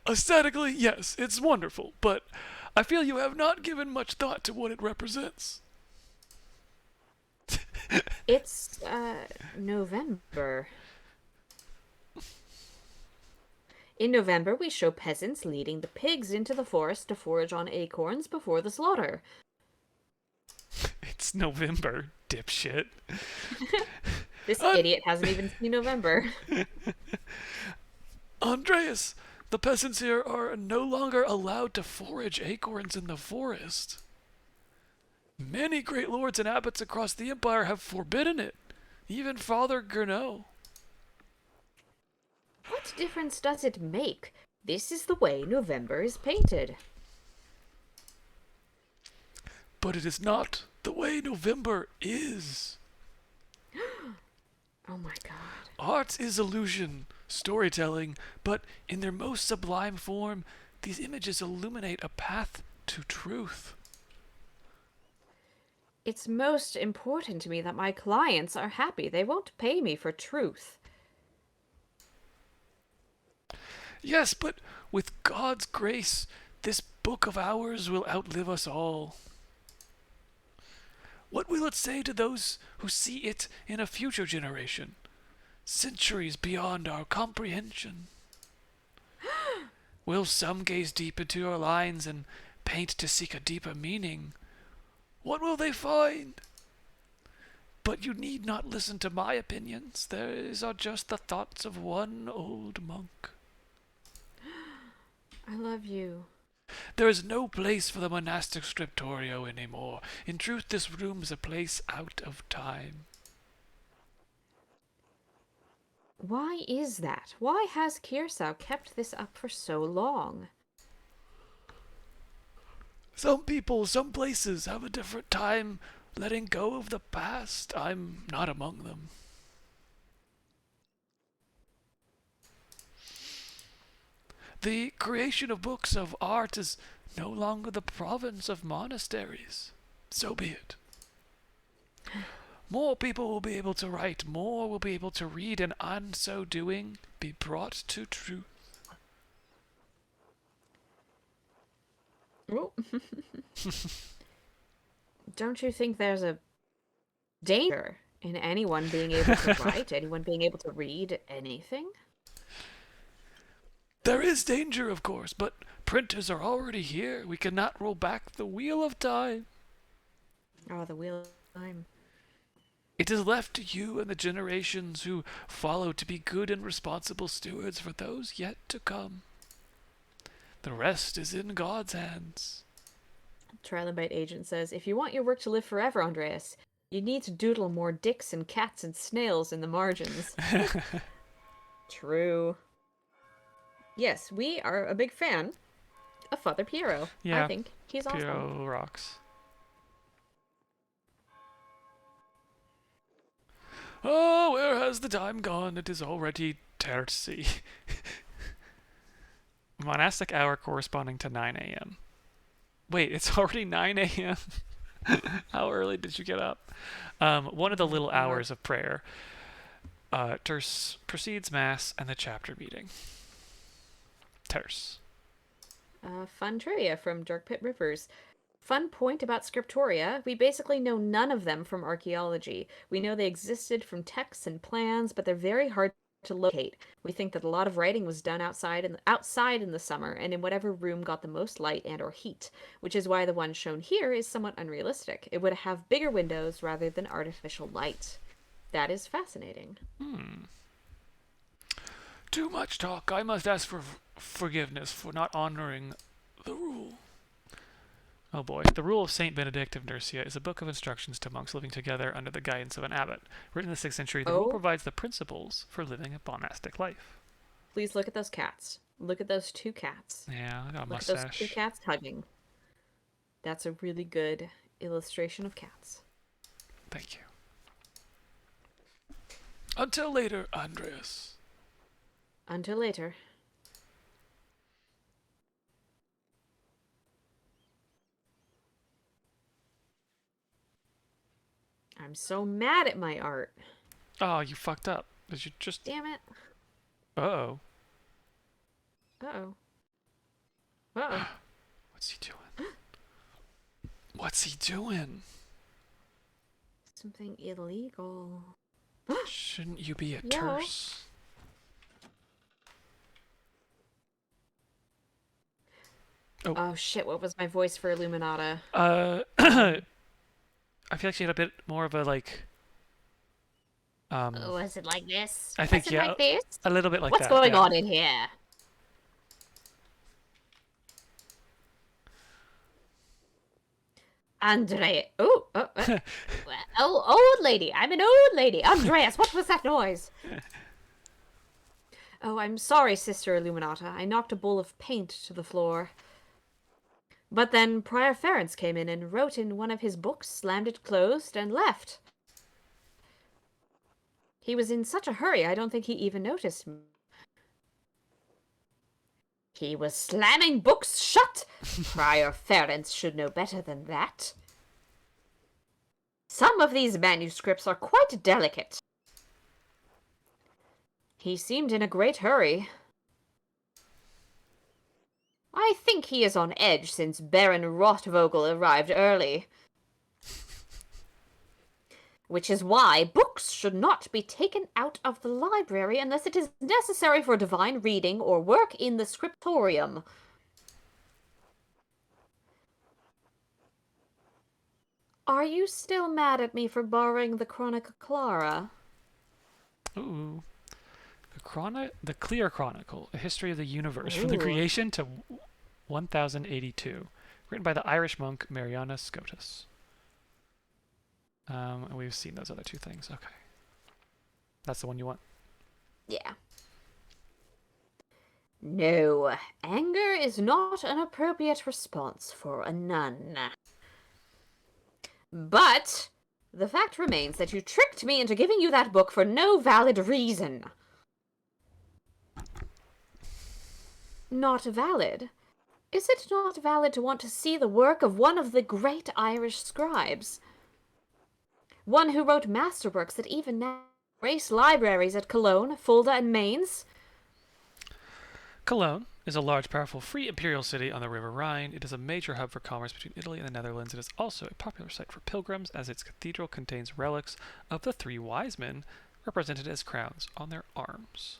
Aesthetically, yes, it's wonderful, but I feel you have not given much thought to what it represents. It's, November. In November, we show peasants leading the pigs into the forest to forage on acorns before the slaughter. It's November, dipshit. This idiot hasn't even seen November. Andreas, the peasants here are no longer allowed to forage acorns in the forest. Many great lords and abbots across the empire have forbidden it. Even Father Gernot. What difference does it make? This is the way November is painted. But it is not the way November is. Oh my god. Art is illusion, storytelling, but in their most sublime form, these images illuminate a path to truth. It's most important to me that my clients are happy. They won't pay me for truth. Yes, but with God's grace, this book of ours will outlive us all. What will it say to those who see it in a future generation, centuries beyond our comprehension? Will some gaze deep into your lines and paint to seek a deeper meaning? What will they find? But you need not listen to my opinions. These are just the thoughts of one old monk. I love you. There is no place for the monastic scriptorio anymore. In truth, this room is a place out of time. Why is that? Why has Kirsau kept this up for so long? Some people, some places have a different time letting go of the past. I'm not among them. The creation of books of art is no longer the province of monasteries. So be it. More people will be able to write, more will be able to read, and on so doing, be brought to truth. Oh. Don't you think there's a danger in anyone being able to write, anyone being able to read anything? There is danger, of course, but printers are already here. We cannot roll back the wheel of time. Oh, the wheel of time. It is left to you and the generations who follow to be good and responsible stewards for those yet to come. The rest is in God's hands. Trilobite agent says, if you want your work to live forever, Andreas, you need to doodle more dicks and cats and snails in the margins. True. Yes, we are a big fan of Father Piero. Yeah, I think he's awesome. Piero rocks. Oh, where has the time gone? It is already terci. Monastic hour corresponding to 9 a.m. Wait, it's already 9 a.m.? How early did you get up? One of the little hours of prayer. Terce precedes Mass and the chapter meeting. Terce. Fun trivia from Dark Pit Rivers. Fun point about scriptoria, we basically know none of them from archaeology. We know they existed from texts and plans, but they're very hard to locate. We think that a lot of writing was done outside in the summer and in whatever room got the most light and or heat, which is why the one shown here is somewhat unrealistic. It would have bigger windows rather than artificial light. That is fascinating. Too much talk. I must ask for forgiveness for not honoring the rule. Oh boy. The Rule of Saint Benedict of Nursia is a book of instructions to monks living together under the guidance of an abbot. Written in the 6th century, the rule provides the principles for living a monastic life. Please look at those cats. Look at those two cats. Yeah, I got a Look mustache. at those two cats hugging. That's a really good illustration of cats. Thank you. Until later, Andreas. Until later. I'm so mad at my art. Oh, you fucked up. Did you just... Damn it. Uh-oh. Uh-oh. Uh-oh. What's he doing? What's he doing? Something illegal. Shouldn't you be a Yo. terse? Oh shit, what was my voice for Illuminata? I feel like she had a bit more of a, like... Was it like this? I think, was it yeah, like this? a little bit like What's that. going yeah. on in here? Andre. Oh, old lady. I'm an old lady. Andreas, what was that noise? Oh, I'm sorry, Sister Illuminata. I knocked a bowl of paint to the floor. But then Prior Ference came in and wrote in one of his books, slammed it closed, and left. He was in such a hurry, I don't think he even noticed me. He was slamming books shut! Prior Ference should know better than that. Some of these manuscripts are quite delicate. He seemed in a great hurry. I think he is on edge since Baron Rotvogel arrived early. Which is why books should not be taken out of the library unless it is necessary for divine reading or work in the scriptorium. Are you still mad at me for borrowing the Chronica Clara? Ooh. The Clear Chronicle, A History of the Universe, from the Ooh. creation to 1082. Written by the Irish monk Mariana Scotus. And we've seen those other two things. Okay. That's the one you want? Yeah. No, anger is not an appropriate response for a nun. But the fact remains that you tricked me into giving you that book for no valid reason. Not valid? Is it not valid to want to see the work of one of the great Irish scribes? One who wrote masterworks that even now grace libraries at Cologne, Fulda, and Mainz? Cologne is a large, powerful, free imperial city on the River Rhine. It is a major hub for commerce between Italy and the Netherlands. It is also a popular site for pilgrims, as its cathedral contains relics of the three wise men, represented as crowns on their arms.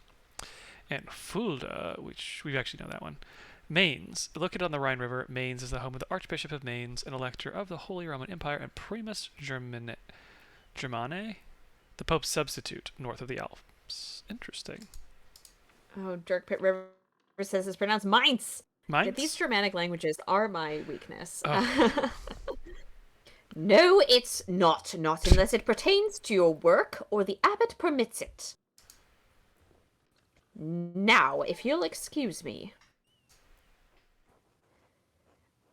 And Fulda, which we actually know that one. Mainz, located on the Rhine River, Mainz is the home of the Archbishop of Mainz, an elector of the Holy Roman Empire, and Primus Germanae, the Pope's substitute, north of the Alps. Interesting. Oh, Dirk Pitt River says it's pronounced Mainz. Mainz? Yeah, these Germanic languages are my weakness. Oh. No, it's not. Not unless it pertains to your work or the abbot permits it. Now, if you'll excuse me.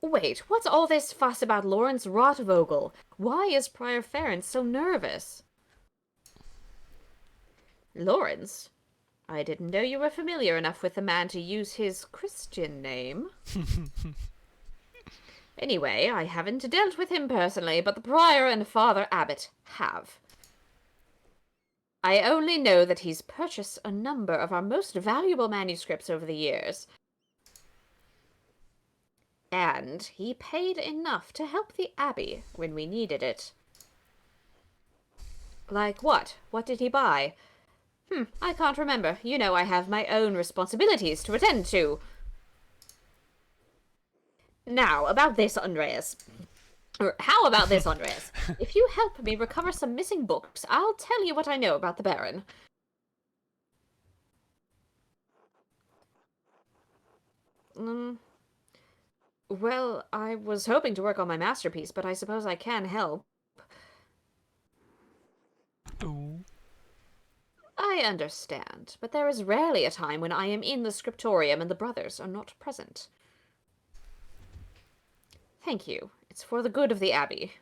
Wait, what's all this fuss about Lawrence Rotvogel? Why is Prior Ference so nervous? Lawrence? I didn't know you were familiar enough with the man to use his Christian name. Anyway, I haven't dealt with him personally, but the prior and Father Abbot have. I only know that he's purchased a number of our most valuable manuscripts over the years. And he paid enough to help the Abbey when we needed it. Like what? What did he buy? I can't remember. You know I have my own responsibilities to attend to. Now, about this, Andreas. Or how about this, Andreas? If you help me recover some missing books, I'll tell you what I know about the Baron. Well, I was hoping to work on my masterpiece, but I suppose I can help. Ooh. I understand, but there is rarely a time when I am in the scriptorium and the brothers are not present. Thank you. It's for the good of the Abbey.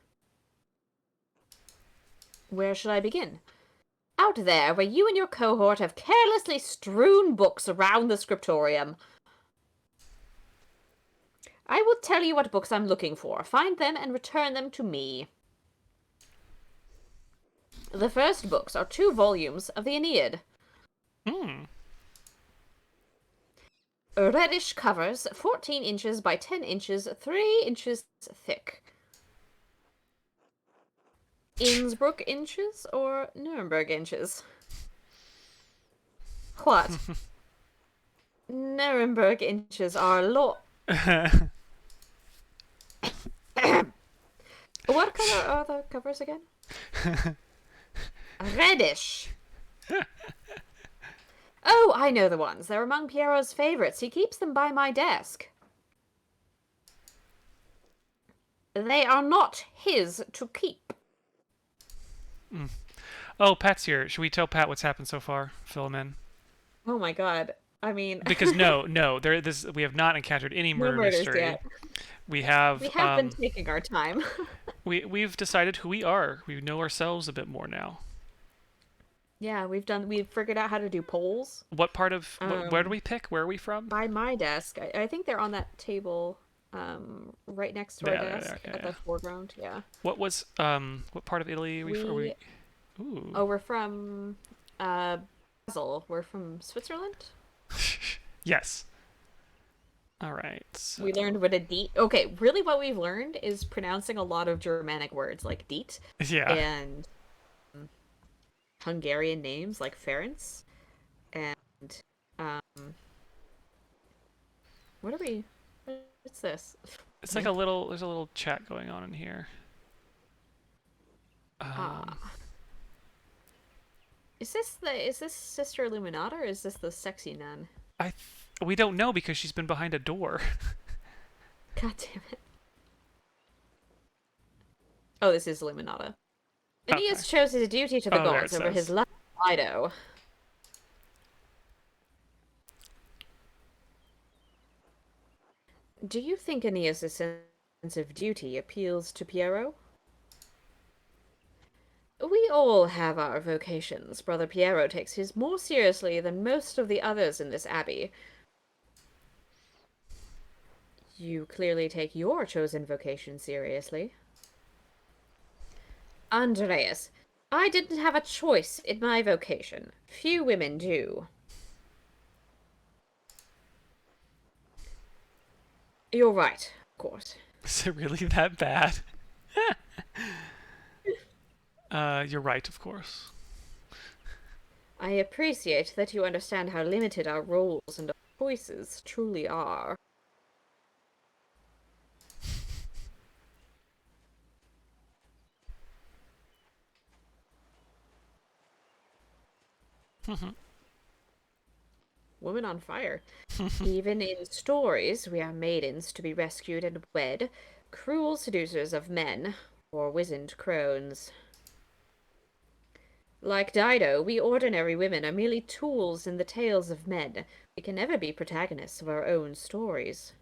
Where should I begin? Out there, where you and your cohort have carelessly strewn books around the scriptorium. I will tell you what books I'm looking for. Find them and return them to me. The first books are 2 volumes of the Aeneid. Reddish covers, 14 inches by 10 inches, 3 inches thick. Innsbruck inches or Nuremberg inches? What? Nuremberg inches are What color are the covers again? Reddish. Oh, I know the ones. They're among Piero's favorites. He keeps them by my desk. They are not his to keep. Oh, Pat's here. Should we tell Pat what's happened so far? Fill him in. Oh my god. I mean... Because no, we have not encountered any murder murders mystery. yet. We have We have been taking our time. we've decided who we are. We know ourselves a bit more now. Yeah, we've figured out how to do polls. What part of where do Um, we pick? Where are we from? by my desk. I think they're on that table right next to our desk at Yeah. the foreground. Yeah. What part of Italy are we from? Are we? We Ooh. oh, we're from uh Basel. We're from Switzerland. Yes. All right. So We learned what a deet. Okay, really, what we've learned is pronouncing a lot of Germanic words like deet yeah. and Hungarian names like Ferenc and um. What are we? What's this? It's like a little. There's a little chat going on in here. Um, Ah, is this Sister Illuminata or is this the sexy nun? we don't know because she's been behind a door. God damn it! Oh, this is Illuminata. Okay. Aeneas chose his duty to the Oh, there it gods over his says. love, Dido. Do you think Aeneas' sense of duty appeals to Piero? We all have our vocations. Brother Piero takes his more seriously than most of the others in this abbey. You clearly take your chosen vocation seriously. Andreas, I didn't have a choice in my vocation. Few women do. You're right, of course. Is it really that bad? You're right, of course. I appreciate that you understand how limited our roles and our choices truly are. Woman on fire. Even in stories, we are maidens to be rescued and wed, cruel seducers of men, or wizened crones. Like Dido, we ordinary women are merely tools in the tales of men. We can never be protagonists of our own stories.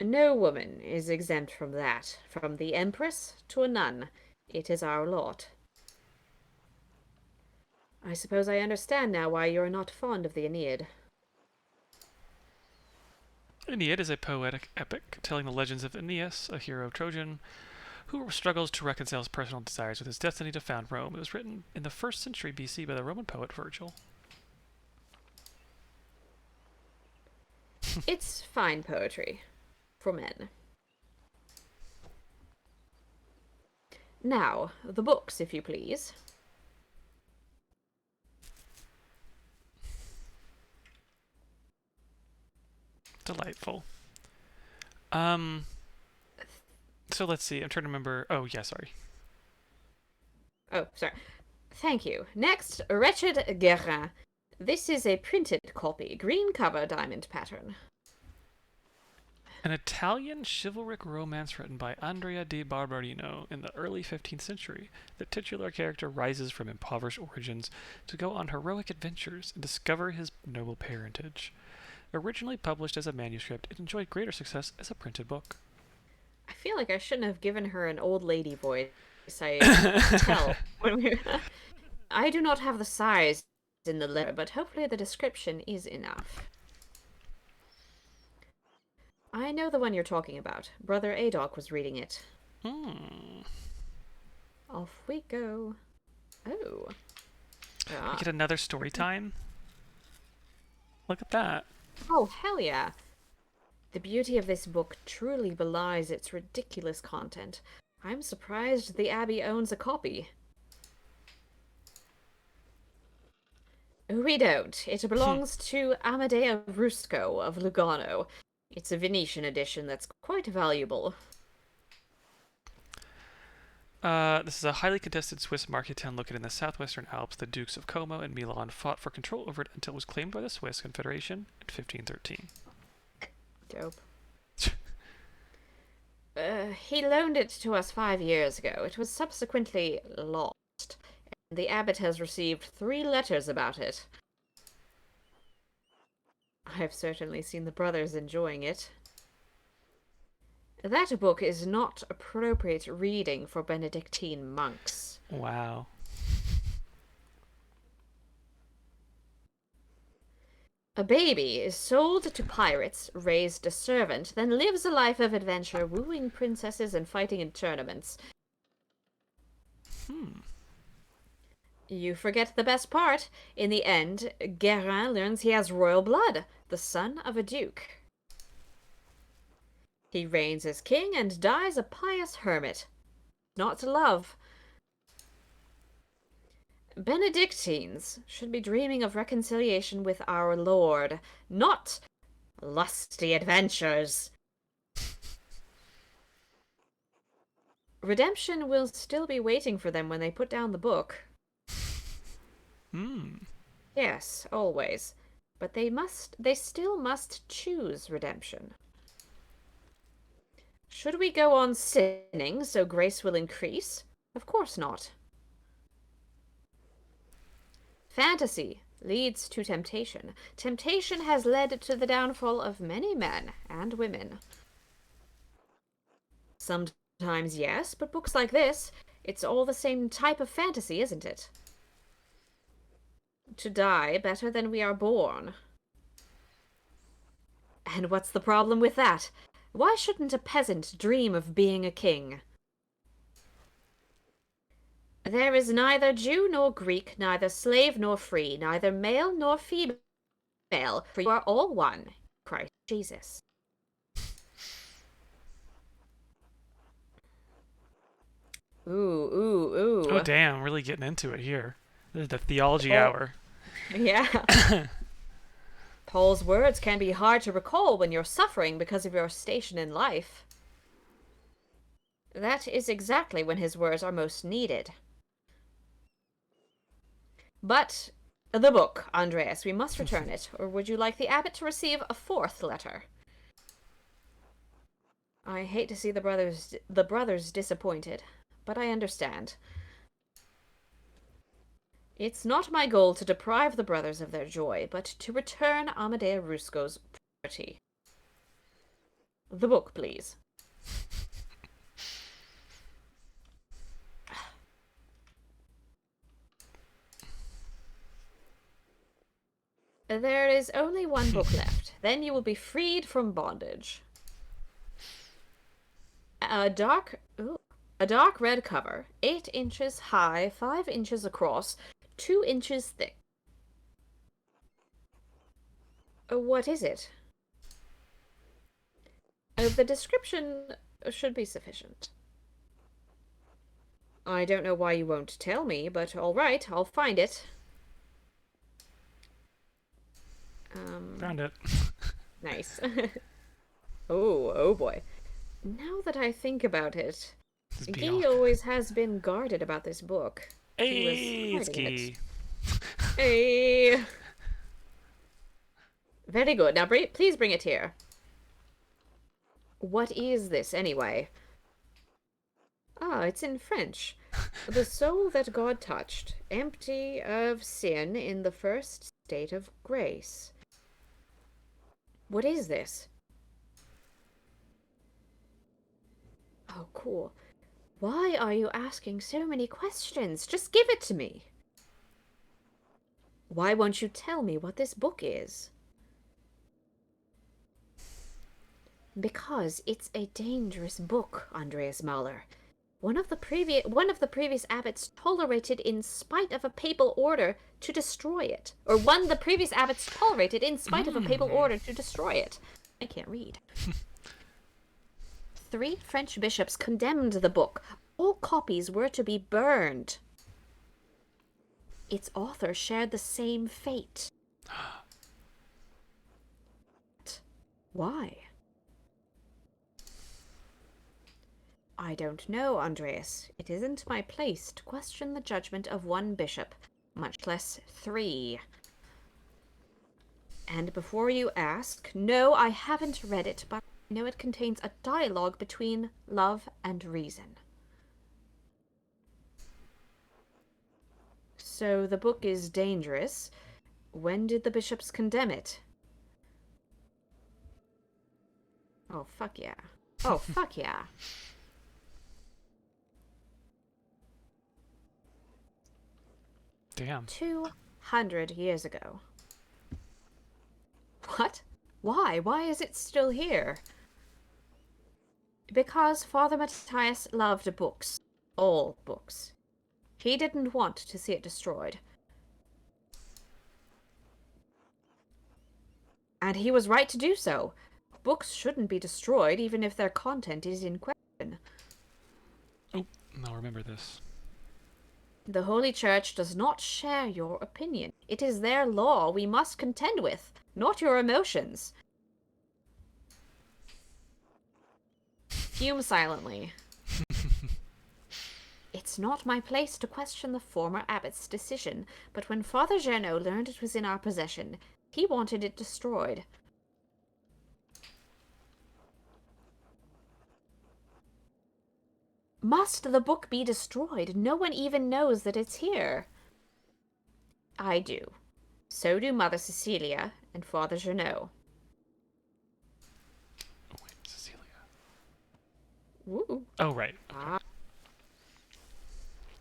No woman is exempt from that, from the Empress to a nun. It is our lot. I suppose I understand now why you are not fond of the Aeneid. Aeneid is a poetic epic telling the legends of Aeneas, a hero Trojan, who struggles to reconcile his personal desires with his destiny to found Rome. It was written in the 1st century BC by the Roman poet Virgil. It's fine poetry. For men. Now, the books, if you please. Delightful. So let's see. I'm trying to remember. Oh, yeah, sorry. Oh, sorry. Thank you. Next, Wretched Guerin. This is a printed copy, green cover, diamond pattern. An Italian chivalric romance written by Andrea di Barberino in the early 15th century. The titular character rises from impoverished origins to go on heroic adventures and discover his noble parentage. Originally published as a manuscript, it enjoyed greater success as a printed book. I feel like I shouldn't have given her an old lady voice. I tell when we. I do not have the size in the letter, but hopefully the description is enough. I know the one you're talking about. Brother Adok was reading it. Off we go. Oh. We get another story time. Look at that. Oh, hell yeah. The beauty of this book truly belies its ridiculous content. I'm surprised the Abbey owns a copy. We don't. It belongs to Amadeo Rusco of Lugano. It's a Venetian edition that's quite valuable. This is a highly contested Swiss market town located in the southwestern Alps. The Dukes of Como and Milan fought for control over it until it was claimed by the Swiss Confederation in 1513. Dope. He loaned it to us 5 years ago. It was subsequently lost, and the abbot has received 3 letters about it. I've certainly seen the brothers enjoying it. That book is not appropriate reading for Benedictine monks. Wow. A baby is sold to pirates, raised a servant, then lives a life of adventure, wooing princesses and fighting in tournaments. You forget the best part. In the end, Guerin learns he has royal blood, the son of a duke. He reigns as king and dies a pious hermit. Not to love. Benedictines should be dreaming of reconciliation with our Lord, not lusty adventures. Redemption will still be waiting for them when they put down the book. Yes, always. But they still must choose redemption. Should we go on sinning so grace will increase? Of course not. Fantasy leads to temptation. Temptation has led to the downfall of many men and women. Sometimes yes, but books like this, it's all the same type of fantasy, isn't it? To die better than we are born. And what's the problem with that? Why shouldn't a peasant dream of being a king? There is neither Jew nor Greek, neither slave nor free, neither male nor female, for you are all one, Christ Jesus. Ooh, ooh, ooh. Oh, damn. Really getting into it here. This is the theology hour. Yeah. Paul's words can be hard to recall when you're suffering because of your station in life. That is exactly when his words are most needed. But the book, Andreas, we must return it, or would you like the abbot to receive a fourth letter? I hate to see the brothers disappointed, but I understand. It's not my goal to deprive the brothers of their joy, but to return Amadea Rusco's property. The book, please. There is only one book left. Then you will be freed from bondage. A dark red cover, 8 inches high, 5 inches across, 2 inches thick. What is it? The description should be sufficient. I don't know why you won't tell me, but all right, I'll find it. Found it. Nice. Oh boy. Now that I think about it, Guy always has been guarded about this book. Hey, it's Guy. Hey. Very good. Now, please bring it here. What is this, anyway? Ah, it's in French. The soul that God touched, empty of sin in the first state of grace. What is this? Oh, cool. Why are you asking so many questions? Just give it to me. Why won't you tell me what this book is? Because it's a dangerous book, Andreas Mahler. One of the previous abbots tolerated in spite of a papal order to destroy it. Or one of the previous abbots tolerated in spite of a papal order to destroy it. I can't read. 3 French bishops condemned the book. All copies were to be burned. Its author shared the same fate. Why? I don't know, Andreas. It isn't my place to question the judgment of one bishop, much less 3. And before you ask, no, I haven't read it, but I know it contains a dialogue between love and reason. So the book is dangerous. When did the bishops condemn it? Oh, fuck yeah. Oh, fuck yeah. Damn. 200 years ago. What? Why? Why is it still here? Because Father Matthias loved books. All books. He didn't want to see it destroyed. And he was right to do so. Books shouldn't be destroyed, even if their content is in question. Oh, I'll remember this. The Holy Church does not share your opinion. It is their law we must contend with, not your emotions. Fume silently. It's not my place to question the former abbot's decision, but when Father Gernaud learned it was in our possession, he wanted it destroyed. Must the book be destroyed? No one even knows that it's here. I do. So do Mother Cecilia and Father Gernaud. Oh, wait, Cecilia. Ooh. Oh, right. Ah.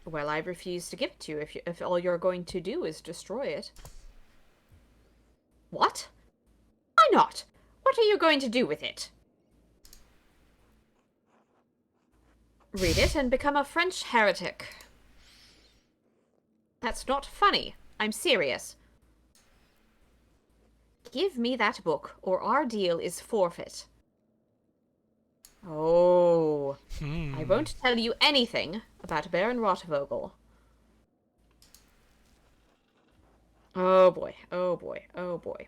Well, I refuse to give it to you if all you're going to do is destroy it. What? Why not? What are you going to do with it? Read it and become a French heretic. That's not funny. I'm serious. Give me that book, or our deal is forfeit. Oh. I won't tell you anything about Baron Rotvogel. Oh boy, oh boy, oh boy.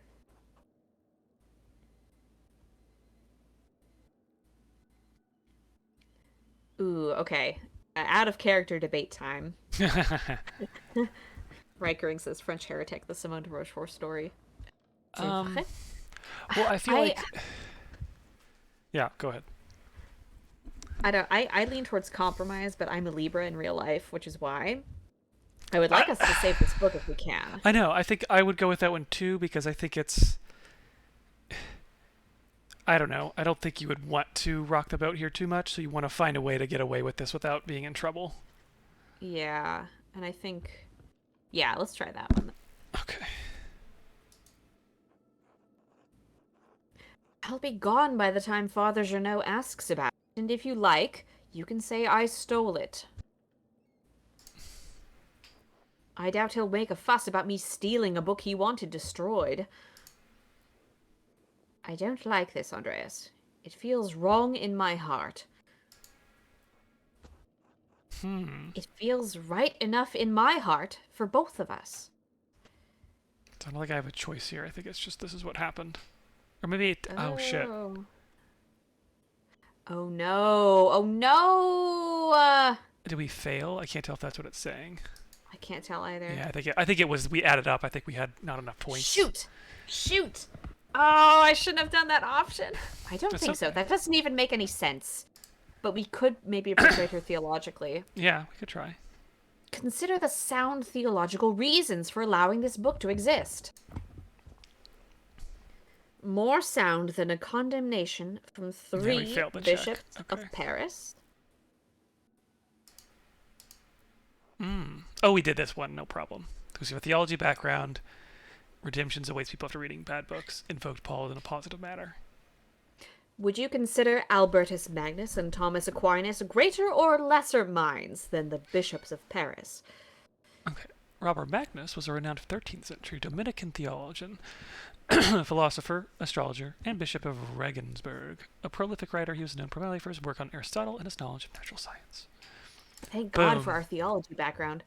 Ooh, okay. Out of character debate time. Reichering says French heretic, the Simone de Rochefort story. Well, I feel like... Yeah, go ahead. I lean towards compromise, but I'm a Libra in real life, which is why I would like us to save this book if we can. I know. I think I would go with that one too, because I think it's... I don't know. I don't think you would want to rock the boat here too much, so you want to find a way to get away with this without being in trouble. Yeah, and I think... Yeah, let's try that one. Okay. I'll be gone by the time Father Gernaud asks about it, and if you like, you can say I stole it. I doubt he'll make a fuss about me stealing a book he wanted destroyed. I don't like this, Andreas. It feels wrong in my heart. It feels right enough in my heart for both of us. It's not like I have a choice here. I think it's just this is what happened. Or maybe it... Oh, shit. Oh no. Oh no! Did we fail? I can't tell if that's what it's saying. I can't tell either. Yeah, I think it was... We added up. I think we had not enough points. Shoot! Shoot! Oh, I shouldn't have done that option. I don't think so. okay. That doesn't even make any sense. But we could maybe persuade her theologically. Yeah, we could try. Consider the sound theological reasons for allowing this book to exist. More sound than a condemnation from we 3 failed the bishops check. Okay. of Paris. Oh, we did this one. No problem. Because we have a theology background. Redemptions awaits people after reading bad books. Invoked Paul in a positive manner. Would you consider Albertus Magnus and Thomas Aquinas greater or lesser minds than the bishops of Paris? Okay. Robert Magnus was a renowned 13th century Dominican theologian, philosopher, astrologer, and bishop of Regensburg. A prolific writer, he was known primarily for his work on Aristotle and his knowledge of natural science. Thank God Boom. for our theology background.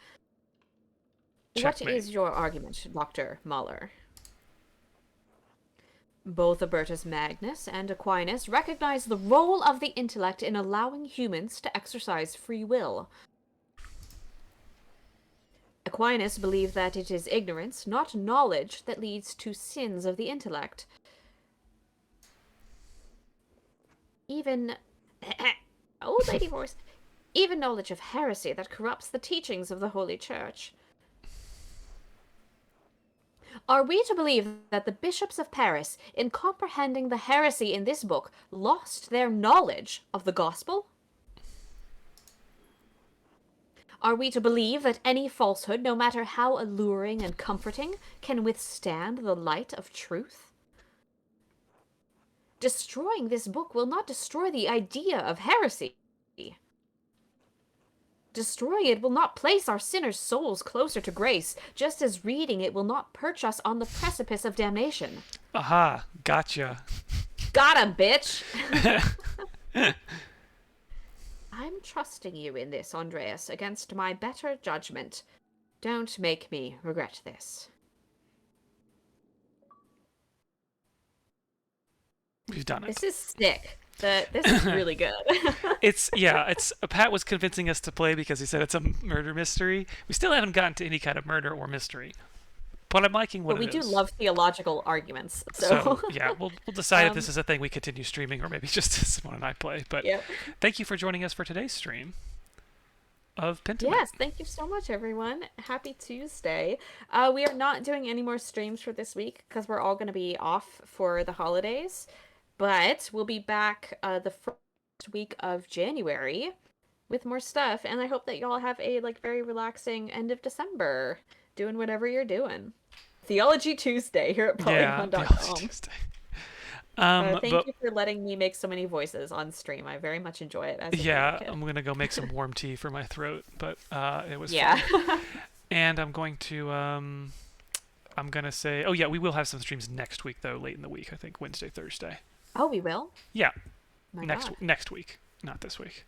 Checkmate. What is your argument, Dr. Muller? Both Albertus Magnus and Aquinas recognize the role of the intellect in allowing humans to exercise free will. Aquinas believed that it is ignorance, not knowledge, that leads to sins of the intellect. Even... Old lady voice. Even knowledge of heresy that corrupts the teachings of the Holy Church. Are we to believe that the bishops of Paris, in comprehending the heresy in this book, lost their knowledge of the gospel? Are we to believe that any falsehood, no matter how alluring and comforting, can withstand the light of truth? Destroying this book will not destroy the idea of heresy. Destroying it will not place our sinners' souls closer to grace, just as reading it will not perch us on the precipice of damnation. Aha, gotcha. Got him, bitch! I'm trusting you in this, Andreas, against my better judgment. Don't make me regret this. We've done it. This is sick. This is really good. It's Pat was convincing us to play because he said it's a murder mystery. We still haven't gotten to any kind of murder or mystery, but I'm liking what But we it is. do love theological arguments, So yeah, we'll decide if this is a thing we continue streaming or maybe just Simone and I play. But Yep. thank you for joining us for today's stream of Pentiment. Yes, thank you so much, everyone. Happy Tuesday. We are not doing any more streams for this week because we're all going to be off for the holidays. But we'll be back the first week of January with more stuff. And I hope that y'all have a very relaxing end of December, doing whatever you're doing. Theology Tuesday here at Polygon.com. Theology Tuesday. Thank you for letting me make so many voices on stream. I very much enjoy it. As a kid. I'm gonna go make some warm tea for my throat, but it was fun. And I'm going to I'm gonna say, we will have some streams next week though, late in the week. I think Wednesday, Thursday. Oh, we will? Yeah. My next God. next week, not this week.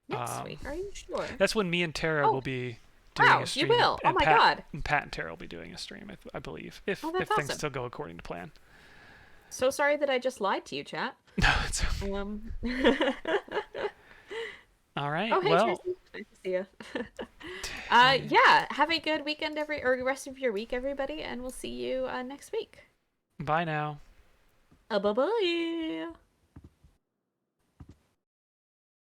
Next week? Are you sure? That's when me and Tara will be doing a stream. You will. And oh my God. And Pat and Tara will be doing a stream, I believe, if that's things awesome. still go according to plan. So sorry that I just lied to you, chat. No, it's okay. All right. Oh, hey, well, Tracy. Nice to see you. Have a good weekend, or rest of your week, everybody, and we'll see you next week. bye now. Bye-bye.